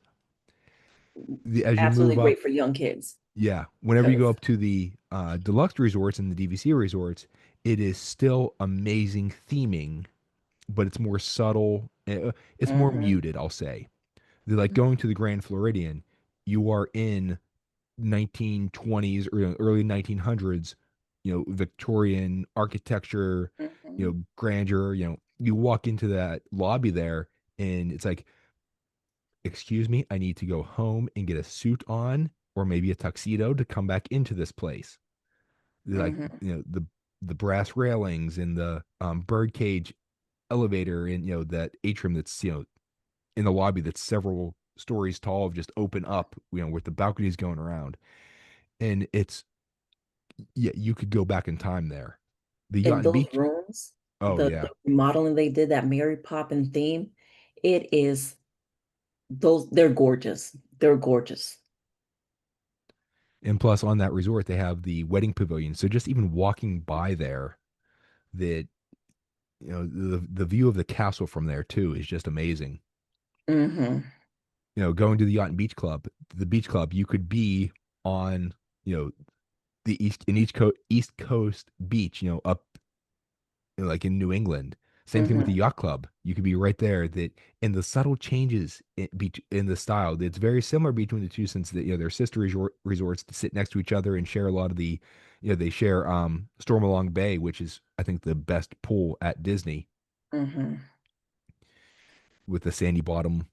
As you Absolutely move great up, for young kids. Yeah, whenever you go Because up to the deluxe resorts and the DVC resorts, it is still amazing theming, but it's more subtle. It's more hmm muted, I'll say. Like going to the Grand Floridian, you are in 1920s or early 1900s, Victorian architecture, hmm grandeur. You walk into that lobby there, and it's like, excuse me, I need to go home and get a suit on or maybe a tuxedo to come back into this place. Like, hmm the brass railings and the birdcage elevator and that atrium that's in the lobby that's several stories tall, just open up, with the balconies going around. And it's, yeah, you could go back in time there. The yacht in and those beach. rooms, Oh the yeah. remodeling they did, that Mary Poppins theme, it is those, they're gorgeous. They're gorgeous. And plus on that resort they have the wedding pavilion. So just even walking by there, that the view of the castle from there too is just amazing. hmm Going to the yacht and beach club, you could be on, you know, the east coast beach, up, like in New England. Same thing with the hmm yacht club. You could be right there. That and the subtle changes in the style. It's very similar between the two, since they're sister resorts that sit next to each other and share a lot of the, they share Stormalong Bay, which is I think the best pool at Disney, hmm with the sandy bottom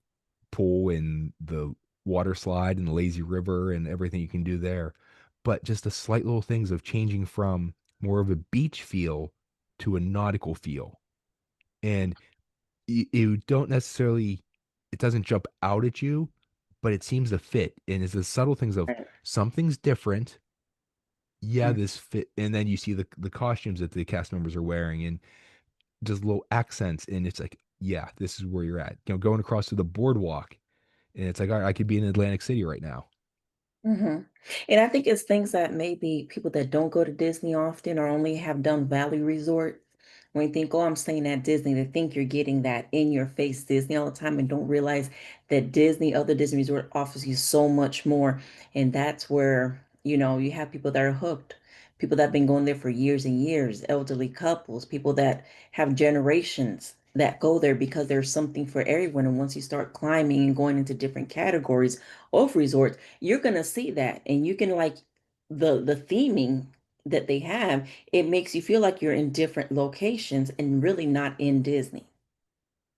pool and the water slide and the lazy river and everything you can do there. But just the slight little things of changing from more of a beach feel to a nautical feel. And you don't necessarily, it doesn't jump out at you, but it seems to fit. And it's the subtle things of something's different. Yeah, this fit. And then you see the costumes that the cast members are wearing and just little accents. And it's like, yeah, this is where you're at. Going across to the boardwalk. And it's like, all right, I could be in Atlantic City right now. hmm And I think it's things that maybe people that don't go to Disney often or only have done Valley Resort, when you think, oh, I'm staying at Disney, they think you're getting that in your face Disney all the time and don't realize that Disney, other Disney Resort offers you so much more. And that's where, you have people that are hooked, people that have been going there for years and years, elderly couples, people that have generations that go there because there's something for everyone. And once you start climbing and going into different categories of resorts, you're gonna see that, and you can like the theming that they have. It makes you feel like you're in different locations and really not in Disney.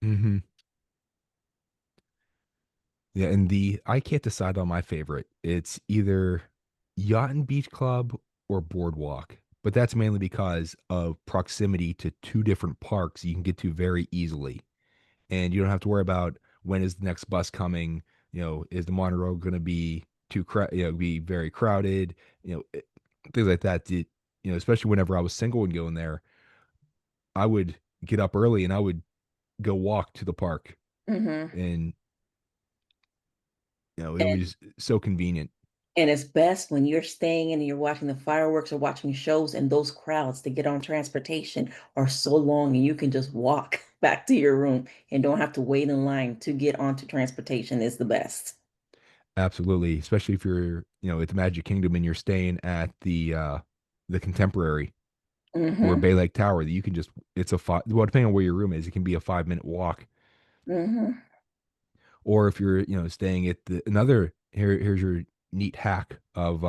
Hmm. Yeah, and I can't decide on my favorite. It's either Yacht and Beach Club or Boardwalk, but that's mainly because of proximity to two different parks you can get to very easily, and you don't have to worry about when is the next bus coming. Is the monorail going to be be very crowded? Things like that. Especially whenever I was single and going there, I would get up early and I would go walk to the park, hmm and it was so convenient. And it's best when you're staying in and you're watching the fireworks or watching shows, and those crowds to get on transportation are so long, and you can just walk back to your room and don't have to wait in line to get onto transportation is the best. Absolutely, especially if you're, at the Magic Kingdom and you're staying at the Contemporary or hmm Bay Lake Tower, that you can just it's a five, well, depending on where your room is, it can be a 5 minute walk. hmm Or if you're, staying at another here's your neat hack of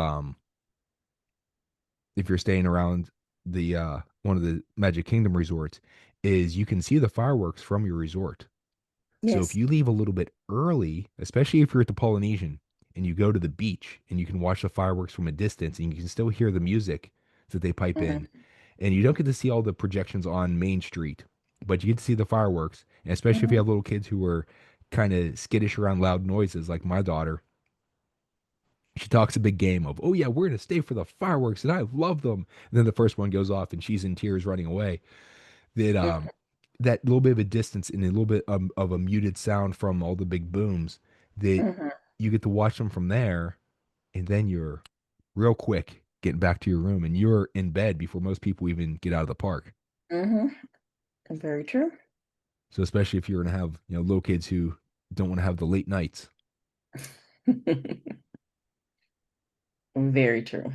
if you're staying around the one of the Magic Kingdom resorts, is you can see the fireworks from your resort. So if Yes. you leave a little bit early, especially if you're at the Polynesian and you go to the beach and you can watch the fireworks from a distance and you can still hear the music that they pipe in, hmm and you don't get to see all the projections on Main Street, but you get to see the fireworks, and especially if you hmm have little kids who are kind of skittish around loud noises, like my daughter. She talks a big game of, oh yeah, we're gonna stay for the fireworks and I love them. And then the first one goes off and she's in tears running away. That that little bit of a distance and a little bit of a muted sound from all the big booms, that hmm you get to watch them from there, and then you're real quick getting back to your room and you're in bed before most people even get out of the park. hmm Very true. So especially if you're gonna have, little kids who don't want to have the late nights. Very true.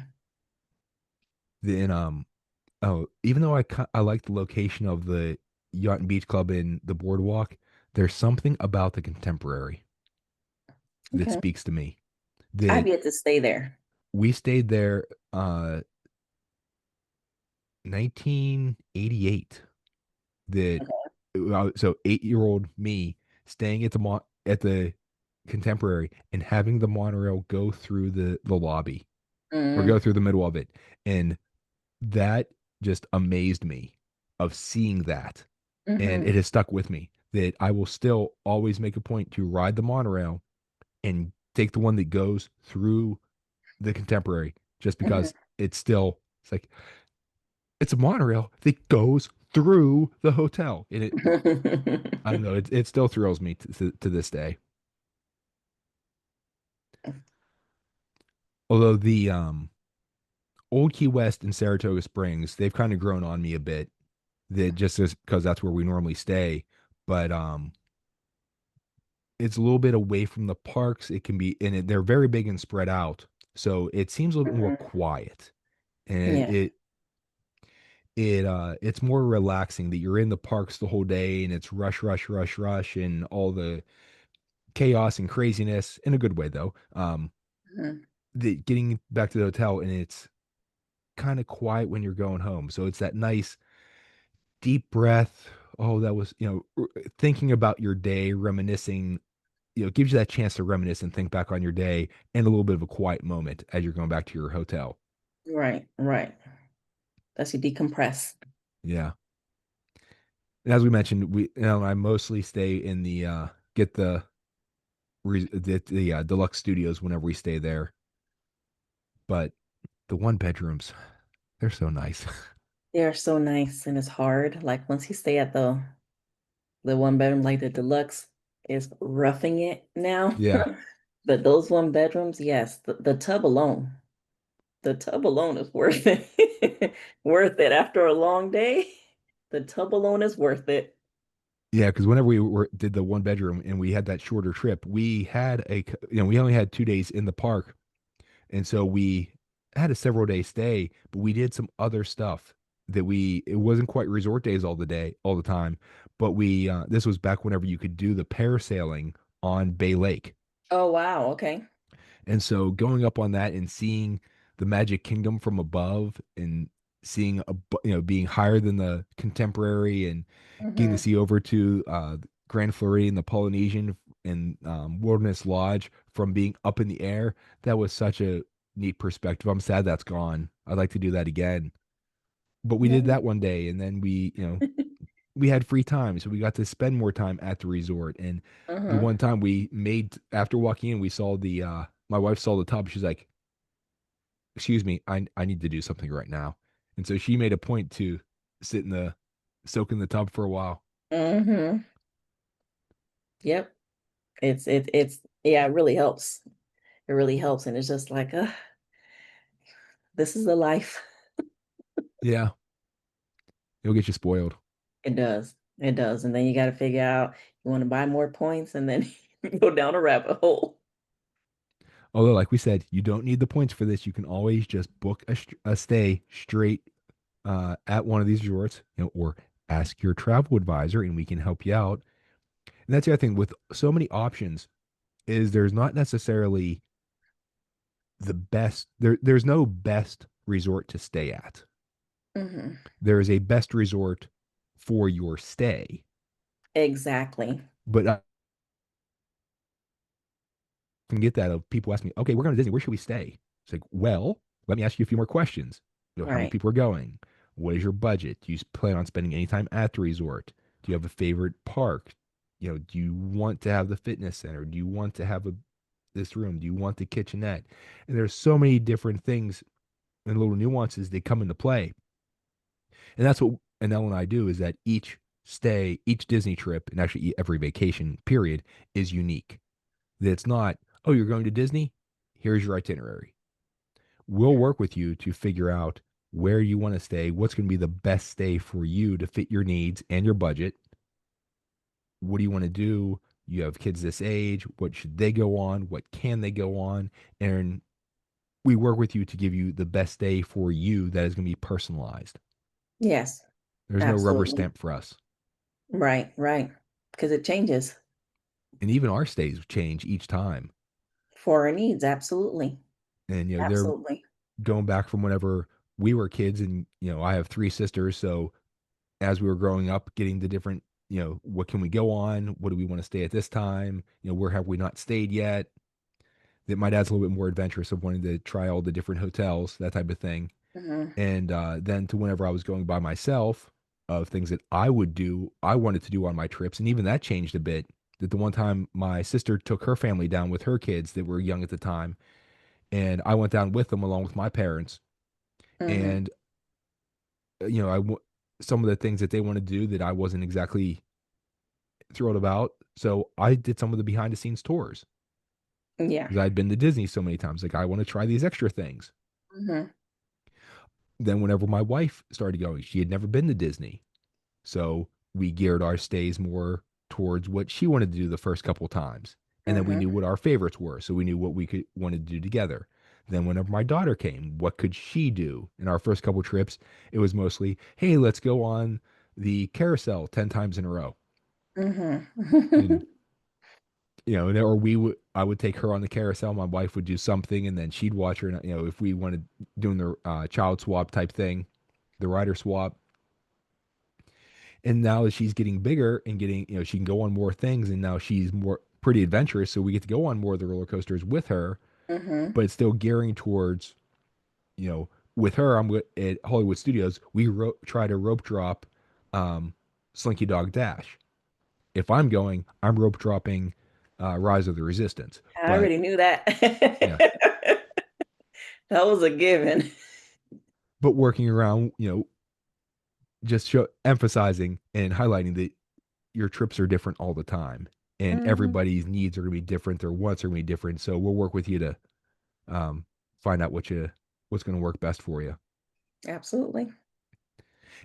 Then oh, even though I like the location of the Yacht and Beach Club and the boardwalk, there's something about the Contemporary that Okay. speaks to me. I've That yet to stay there. we stayed there 1988. That so 8-year-old me staying at the Contemporary and having the monorail go through the lobby or Mm, go through the middle of it, and that just amazed me of seeing that, and it hmm has stuck with me that I will still always make a point to ride the monorail and take the one that goes through the Contemporary, just because it's like it's a monorail that goes through the hotel, and it I don't know, it still thrills me to this day. Although the Old Key West and Saratoga Springs, they've kind of grown on me a bit. That just because that's where we normally stay, but it's a little bit away from the parks. It can be, and they're very big and spread out, so it seems a little bit more hmm quiet, and Yeah. it's more relaxing that you're in the parks the whole day, and it's rush, rush, rush, rush, and all the chaos and craziness in a good way though. Mhm. The getting back to the hotel, and it's kind of quiet when you're going home, so it's that nice deep breath. Oh, that was, thinking about your day, reminiscing, gives you that chance to reminisce and think back on your day, and a little bit of a quiet moment as you're going back to your hotel. Right, right. That's you decompress. Yeah. And as we mentioned, I mostly stay in the get the deluxe studios whenever we stay there. But the one bedrooms, they're so nice. They're so nice and it's hard. Like once you stay at the one bedroom, like the deluxe is roughing it now. Yeah. But those one bedrooms, yes, the tub alone. The tub alone is worth it. Worth it after a long day. The tub alone is worth it. Yeah, because whenever did the one bedroom and we had that shorter trip, we only had 2 days in the park, and so we had a several day stay, but we did some other stuff that it wasn't quite resort days all the time, but this was back whenever you could do the parasailing on Bay Lake. Oh wow, okay. And so going up on that and seeing the Magic Kingdom from above, and seeing being higher than the Contemporary, and getting to hmm see over to Grand Floridian, the Polynesian, and Wilderness Lodge from being up in the air, that was such a neat perspective. I'm sad that's gone. I'd like to do that again. But we did Yeah. that one day, and then we had free time, so we got to spend more time at the resort. And the Uh-huh. one time we made after walking in, we saw the my wife saw the tub. She's like, "Excuse me, I need to do something right now." And so she made a point to sit in the soak in the tub for a while. hmm Yep. It's yeah, it really helps. It really helps. And it's just like, this is the life. Yeah, it'll get you spoiled. It does. It does. And then you got to figure out you want to buy more points and then go down a rabbit hole. Although, like we said, you don't need the points for this. You can always just book a stay straight at one of these resorts, or ask your travel advisor, and we can help you out. And that's the other thing with so many options, is there's not necessarily the best. There's no best resort to stay at. hmm There is a best resort for your stay. Exactly. But I can get that of people asking me, okay, we're going to Disney. Where should we stay? It's like, well, let me ask you a few more questions. How many Right. people are going? What is your budget? Do you plan on spending any time at the resort? Do you have a favorite park? Do you want to have the fitness center? Do you want to have this room? Do you want the kitchenette? And there's so many different things and little nuances that come into play. And that's what Annell and I do, is that each stay, each Disney trip, and actually every vacation period is unique. That it's not, oh, you're going to Disney? Here's your itinerary. We'll work with you to figure out where you want to stay, what's going to be the best stay for you to fit your needs and your budget. What do you want to do? You have kids this age. What should they go on? What can they go on? And we work with you to give you the best day for you that is going to be personalized. Yes, There's no rubber absolutely. stamp for us. Right, right. Because it changes And even our stays change each time. for our needs. Absolutely. And they're Absolutely. going back from whenever we were kids, and I have three sisters, so as we were growing up, getting the different, what can we go on? What do we want to stay at this time? Where have we not stayed yet? That my dad's a little bit more adventurous of wanting to try all the different hotels, that type of thing. Hmm. And then to whenever I was going by myself, of things that I wanted to do on my trips, and even that changed a bit. That the one time my sister took her family down with her kids that were young at the time, and I went down with them along with my parents, Hmm. and some of the things that they wanted to do that I wasn't exactly thrilled about. So I did some of the behind the scenes tours Yeah. because I'd been to Disney so many times. Like, I want to try these extra things. Hmm. Then whenever my wife started going, she had never been to Disney. So we geared our stays more towards what she wanted to do the first couple times. And then we Hmm. knew what our favorites were. So we knew what we could wanted to do together. Then whenever my daughter came, what could she do? In our first couple trips, it was mostly, hey, let's go on the carousel 10 times in a row. Hmm. And or I would take her on the carousel, my wife would do something, and then she'd watch her. And, if we wanted doing the child swap type thing, the rider swap. And now that she's getting bigger and getting, she can go on more things, and now she's more pretty adventurous, so we get to go on more of the roller coasters with her, Hmm. but it's still gearing towards, with her, at Hollywood Studios, we try to rope drop um, Slinky Dog Dash. If I'm going, I'm rope dropping Rise of the Resistance. I But already knew that. yeah, That was a given. but working around, just emphasizing and highlighting that your trips are different all the time, and Hmm. everybody's needs are going to be different, their wants are going to be different. So we'll work with you to um, find out what's going to work best for you. Absolutely.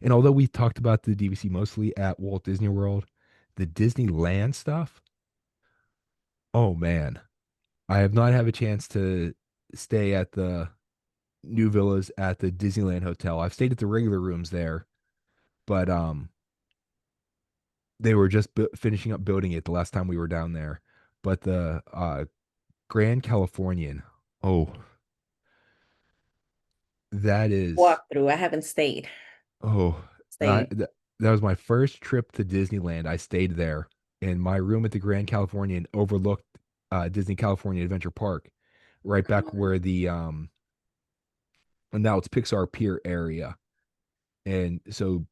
And although we talked about the DVC mostly at Walt Disney World, the Disneyland stuff, oh man, I have not had a chance to stay at the new villas at the Disneyland Hotel. I've stayed at the regular rooms there, but they were just finishing up building it the last time we were down there. But the Grand Californian, oh, that is, Walk through. I haven't stayed. oh, Stayed. that was my first trip to Disneyland. I stayed there, and my room at the Grand Californian overlooked Disney California Adventure Park, right back where the and now it's Pixar Pier area. And so,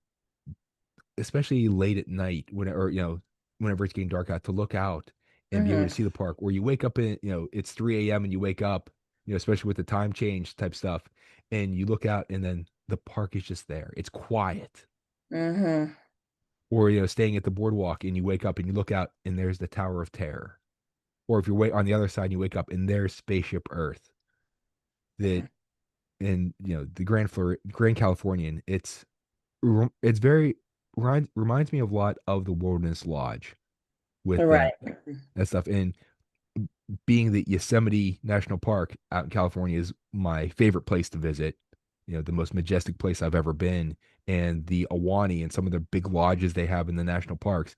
especially late at night, whenever it's getting dark out, to look out and be able to Hmm. see the park, or you wake up in, it's 3 a.m. and you wake up, especially with the time change type stuff, and you look out and then the park is just there. It's quiet. Hmm. Or, staying at the boardwalk and you wake up and you look out and there's the Tower of Terror. Or if you're on the other side and you wake up and there's Spaceship Earth. That, and the Grand Californian, it's very reminds me of a lot of the Wilderness Lodge with that Right. that stuff. And being that Yosemite National Park out in California is my favorite place to visit, the most majestic place I've ever been, and the Awani and some of the big lodges they have in the national parks,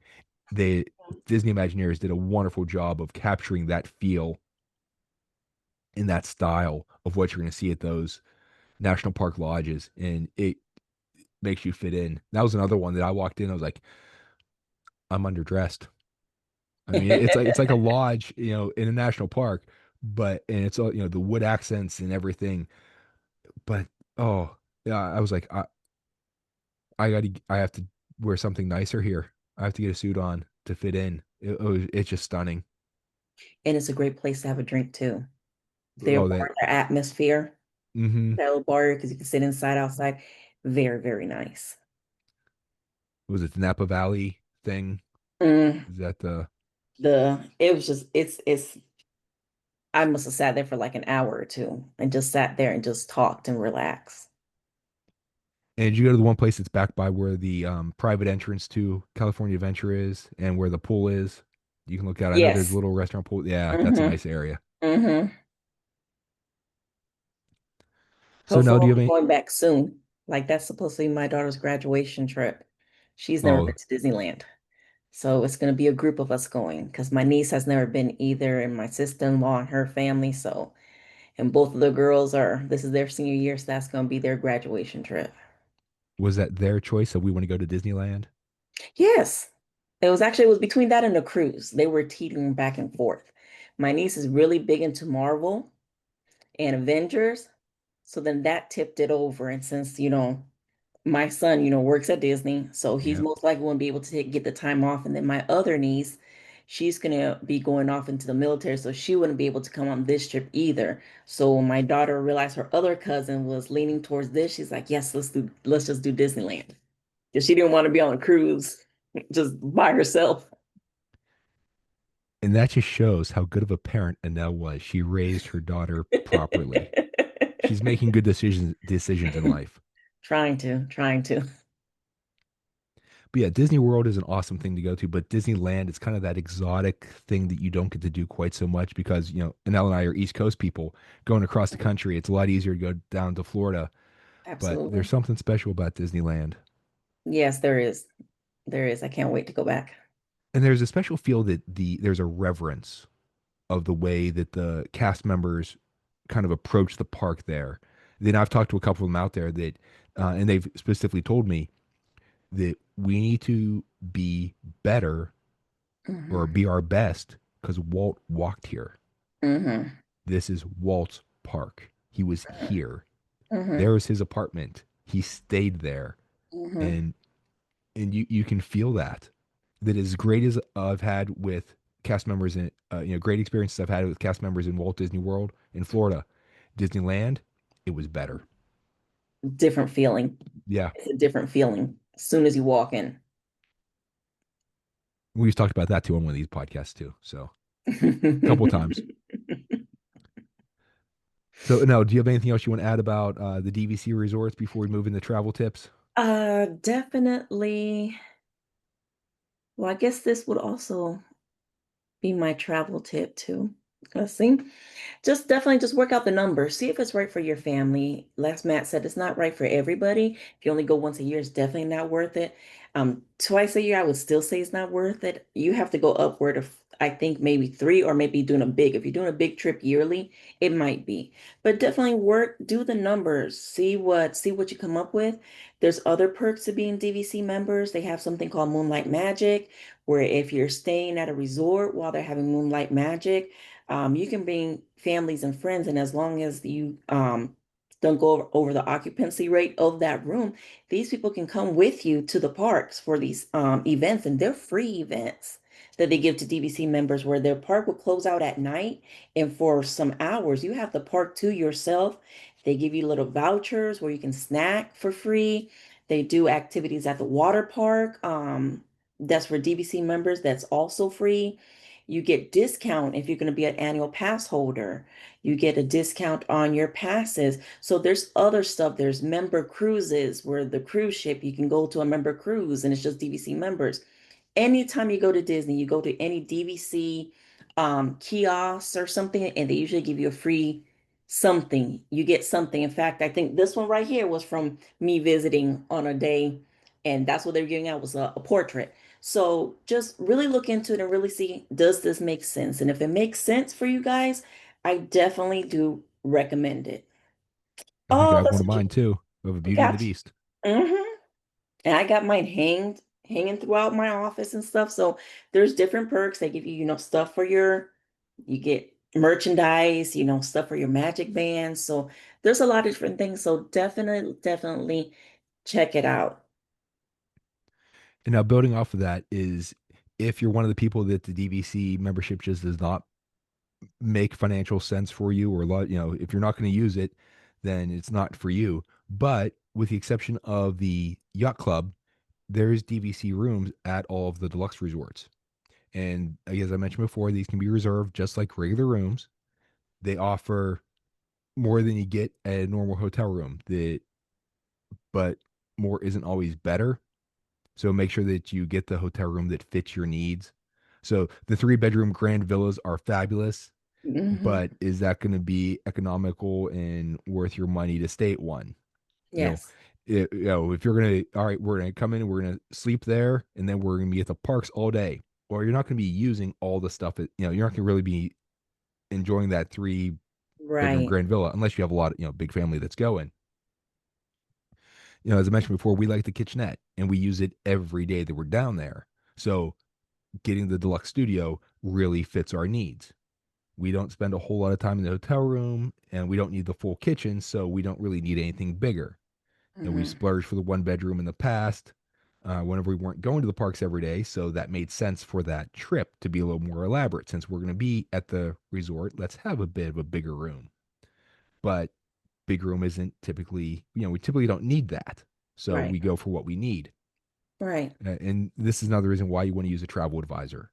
they Disney Imagineers did a wonderful job of capturing that feel in that style of what you're going to see at those national park lodges, and it makes you fit in. That was another one that I walked in, I was like, I'm underdressed. I mean, it's like a lodge, in a national park, but and it's all, the wood accents and everything. But oh yeah, I was like, I have to wear something nicer here. I have to get a suit on to fit in. It's just stunning. And it's a great place to have a drink too. Their Oh, bar, their atmosphere, mm-hmm. that little bar because you can sit inside, outside. Very, very nice. Was it the Napa Valley thing? Mm, Is that the it was just it's I must have sat there for like an hour or two and just sat there and just talked and relaxed. And did you go to the one place that's back by where the private entrance to California Adventure is and where the pool is? You can look out. I know there's a Yes. little restaurant pool. Yeah, that's a Mm-hmm. nice area. Mm-hmm. So Hopefully, now, do I'll you have be any? going back soon. Like that's supposed to be my daughter's graduation trip. She's never Oh, been to Disneyland. So it's going to be a group of us going because my niece has never been either, and my sister-in-law and her family. So, and both of the girls are, this is their senior year, so that's going to be their graduation trip. was that their choice? So we want to go to Disneyland. Yes. It was between that and the cruise. They were teetering back and forth. My niece is really big into Marvel and Avengers. So then that tipped it over. And since, my son, works at Disney, so he's Yep. most likely won't be able to get the time off. And then my other niece, she's gonna be going off into the military, so she wouldn't be able to come on this trip either. So when my daughter realized her other cousin was leaning towards this, she's like, "Yes, let's just do Disneyland," because she didn't want to be on a cruise just by herself. And that just shows how good of a parent Annelle was. She raised her daughter properly. She's making good decisions in life. Trying to. But yeah, Disney World is an awesome thing to go to, but Disneyland is kind of that exotic thing that you don't get to do quite so much because, Annelle and I are East Coast people going across the country. It's a lot easier to go down to Florida, but there's Absolutely. something special about Disneyland. Yes, there is. There is. I can't wait to go back. And there's a special feel that there's a reverence of the way that the cast members kind of approach the park there. Then I've talked to a couple of them out there that, and they've specifically told me that we need to be better or Hmm. be our best because Walt walked here. Hmm. This is Walt's park. He was here. Hmm. There was his apartment. He stayed there, Hmm. and you can feel that. That as great as I've had with cast members in great experiences I've had with cast members in Walt Disney World in Florida, Disneyland, it was better. Different feeling. Yeah, It's a different feeling as soon as you walk in. we've talked about that too on one of these podcasts too. So a couple of times. So now, do you have anything else you want to add about the DVC resorts before we move into travel tips? Definitely. Well, I guess this would also be my travel tip too. Let's see. Just definitely just work out the numbers. See if it's right for your family. Last Matt said it's not right for everybody. If you only go once a year, it's definitely not worth it. Twice a year, I would still say it's not worth it. You have to go upward of, I think maybe three or maybe doing a big. If you're doing a big trip yearly, it might be. But definitely do the numbers. See what you come up with. There's other perks to being DVC members. They have something called Moonlight Magic, where if you're staying at a resort while they're having Moonlight Magic, you can bring families and friends, and as long as you don't go over the occupancy rate of that room, these people can come with you to the parks for these events, and they're free events that they give to DVC members where their park will close out at night, and for some hours, you have the park to yourself. They give you little vouchers where you can snack for free. They do activities at the water park. That's for DVC members. That's also free. You get discount if you're going to be an annual pass holder. You get a discount on your passes. So there's other stuff. There's member cruises where the cruise ship, you can go to a member cruise and it's just DVC members. Anytime you go to Disney, you go to any DVC kiosks or something, and they usually give you a free something. You get something. In fact, I think this one right here was from me visiting on a day, and that's what they were giving out was a portrait. So just really look into it and really see, does this make sense? And if it makes sense for you guys, I definitely do recommend it. I think I Oh, have that's one of what mine too, of a you Beauty and the got. Beast. Mm-hmm. And I got mine hanging throughout my office and stuff. So there's different perks. They give you, stuff for you get merchandise, stuff for your magic bands. So there's a lot of different things. So definitely check it out. And now building off of that is if you're one of the people that the DVC membership just does not make financial sense for you, or if you're not going to use it, then it's not for you. But with the exception of the yacht club, there's DVC rooms at all of the deluxe resorts. And as I mentioned before, these can be reserved just like regular rooms. They offer more than you get at a normal hotel room. But more isn't always better. So make sure that you get the hotel room that fits your needs. So the 3-bedroom grand villas are fabulous. Hmm. but is that going to be economical and worth your money to stay at one? You know, Yes. if you're gonna, all right, we're gonna come in, we're gonna sleep there, and then we're gonna be at the parks all day. Or you're not gonna be using all the stuff that, you're not gonna really be enjoying that 3 bedroom Right. grand villa unless you have a lot of, big family that's going. As I mentioned before, we like the kitchenette and we use it every day that we're down there. So getting the deluxe studio really fits our needs. We don't spend a whole lot of time in the hotel room and we don't need the full kitchen, so we don't really need anything bigger. We Hmm. splurged for the 1 bedroom in the past whenever we weren't going to the parks every day. So that made sense for that trip to be a little more elaborate. Since we're going to be at the resort, let's have a bit of a bigger room. But big room isn't typically, we typically don't need that. So Right. we go for what we need. Right. And this is another reason why you want to use a travel advisor.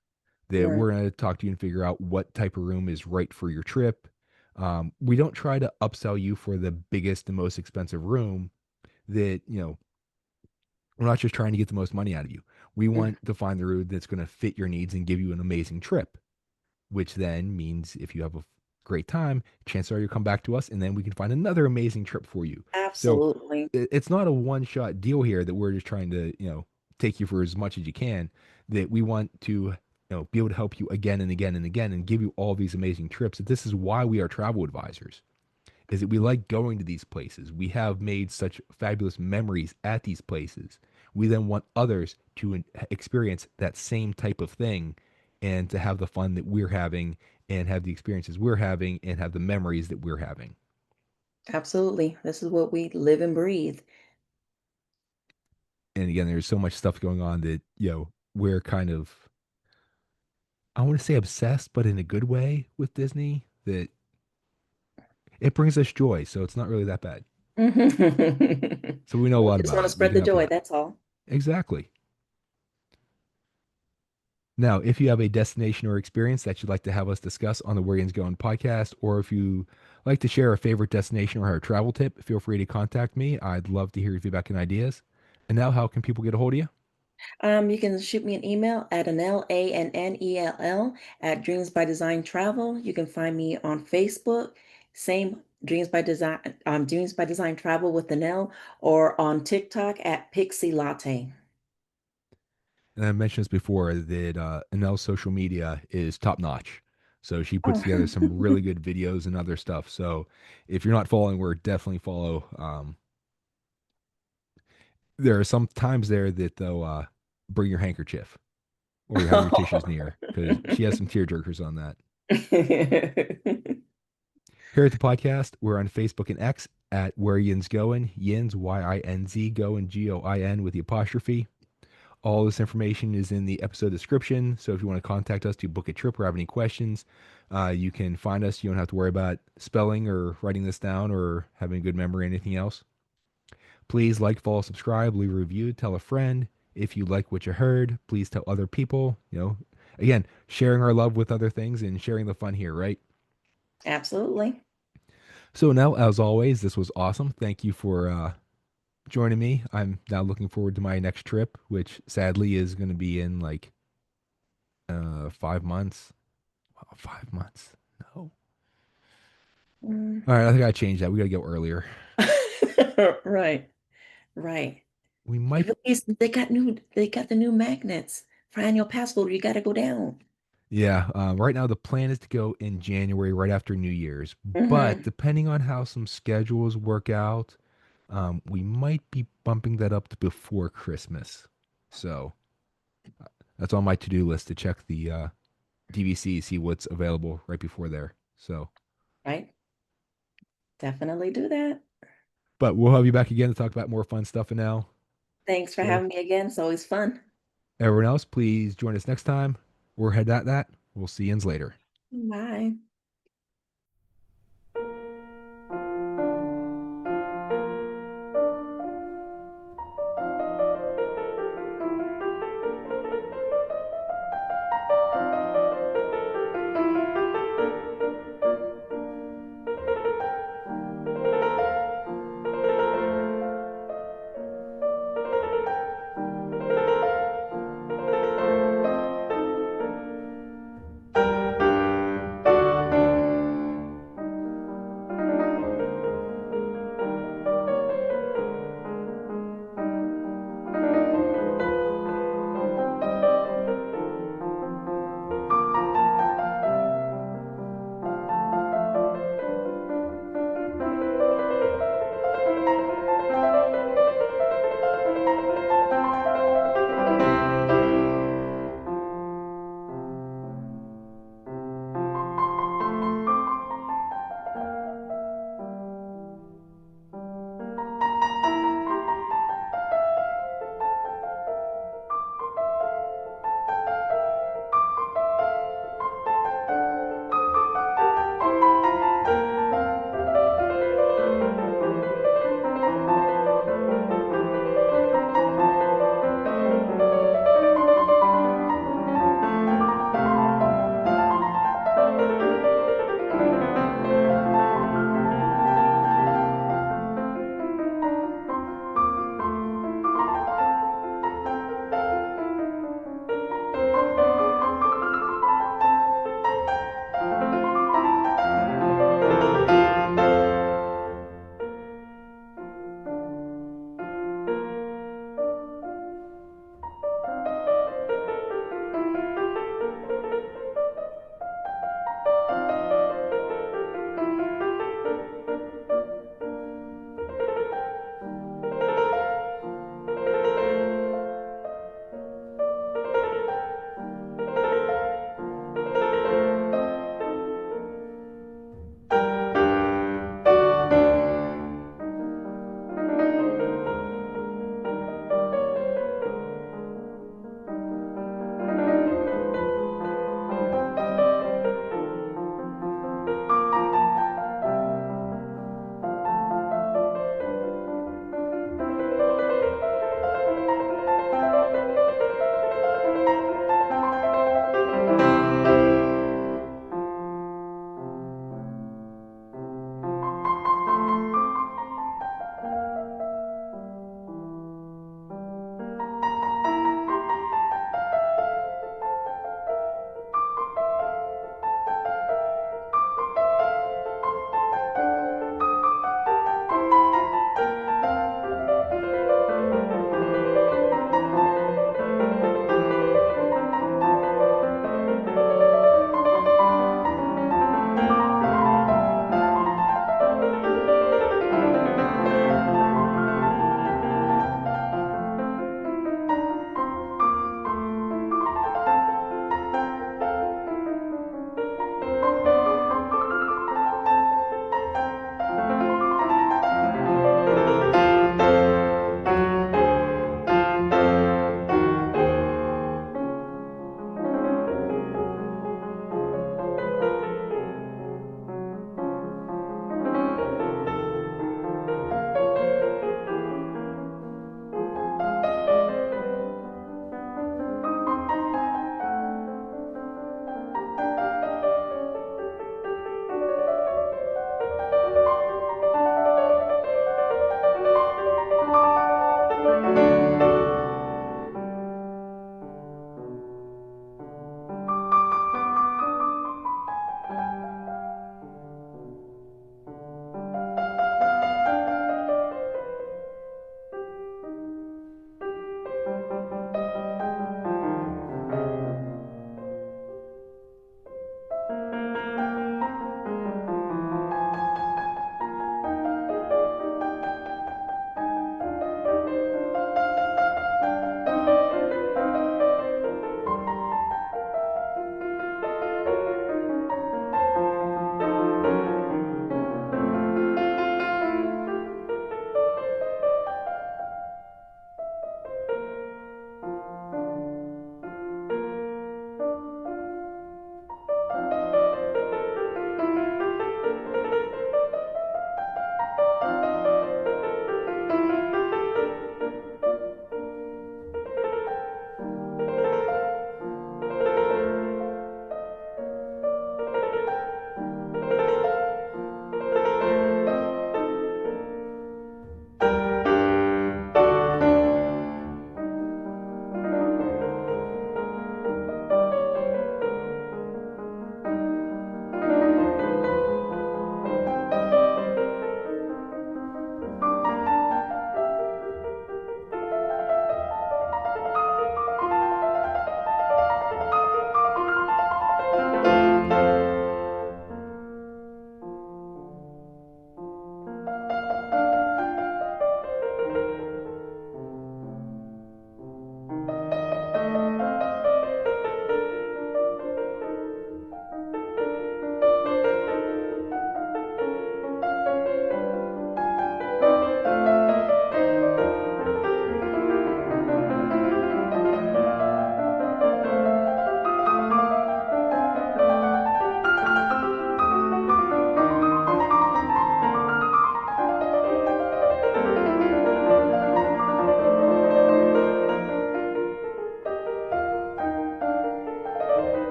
That Right. we're going to talk to you and figure out what type of room is right for your trip. We don't try to upsell you for the biggest and most expensive room. That we're not just trying to get the most money out of you. We Mm. want to find the route that's going to fit your needs and give you an amazing trip, which then means if you have a great time, chances are you'll come back to us and then we can find another amazing trip for you. So Absolutely. it's not a one shot deal here that we're just trying to, take you for as much as you can, that we want to, be able to help you again and again and again and give you all these amazing trips. This is why we are travel advisors, is that we like going to these places. We have made such fabulous memories at these places. We then want others to experience that same type of thing and to have the fun that we're having and have the experiences we're having and have the memories that we're having. Absolutely. This is what we live and breathe. And again, there's so much stuff going on that, we're kind of, I want to say obsessed, but in a good way with Disney, that it brings us joy. So it's not really that bad. We So we know a lot just about want to it. We spread can the help you joy. out. That's all. Exactly. Now, if you have a destination or experience that you'd like to have us discuss on the Where Yinz Goin podcast, or if you like to share a favorite destination or a travel tip, feel free to contact me. I'd love to hear your feedback and ideas. And now, how can people get a hold of you? You can shoot me an email at Annell, Annell, at Dreams by Design Travel. You can find me on Facebook, same Dreams by Design Travel with Annell, or on TikTok at Pixie Latte. And I mentioned this before that Annelle's social media is top notch. So she puts Oh. together some really good videos and other stuff. So if you're not following her, definitely follow. There are some times there that they'll bring your handkerchief or you have your tissues near because she has some tear jerkers on that. Here at the podcast, we're on Facebook and X at Where Yinz Goin. Yinz, Yinz, Goin, Goin with the apostrophe. All this information is in the episode description. So if you want to contact us to book a trip or have any questions, you can find us. You don't have to worry about spelling or writing this down or having a good memory or anything else. Please like, follow, subscribe, leave a review, tell a friend. If you like what you heard, please tell other people. Again, sharing our love with other things and sharing the fun here, right? Absolutely. So now, as always, this was awesome. Thank you for joining me. I'm now looking forward to my next trip, which sadly is going to be in like 5 months. Wow, 5 months. No. Mm. All right, I think I changed that. We got to go earlier. Right, right. We might, At least they got the new magnets for annual passport. You got to go down. yeah. Right now, the plan is to go in January, right after New Year's. But Hmm. depending on how some schedules work out, we might be bumping that up to before Christmas. So that's on my to-do list to check the DVC, see what's available right before there. So, Right. Definitely do that. but we'll have you back again to talk about more fun stuff. And now, Thanks for so having me again. It's always fun. everyone else, please join us next time. We're head at that. We'll see you later. Bye.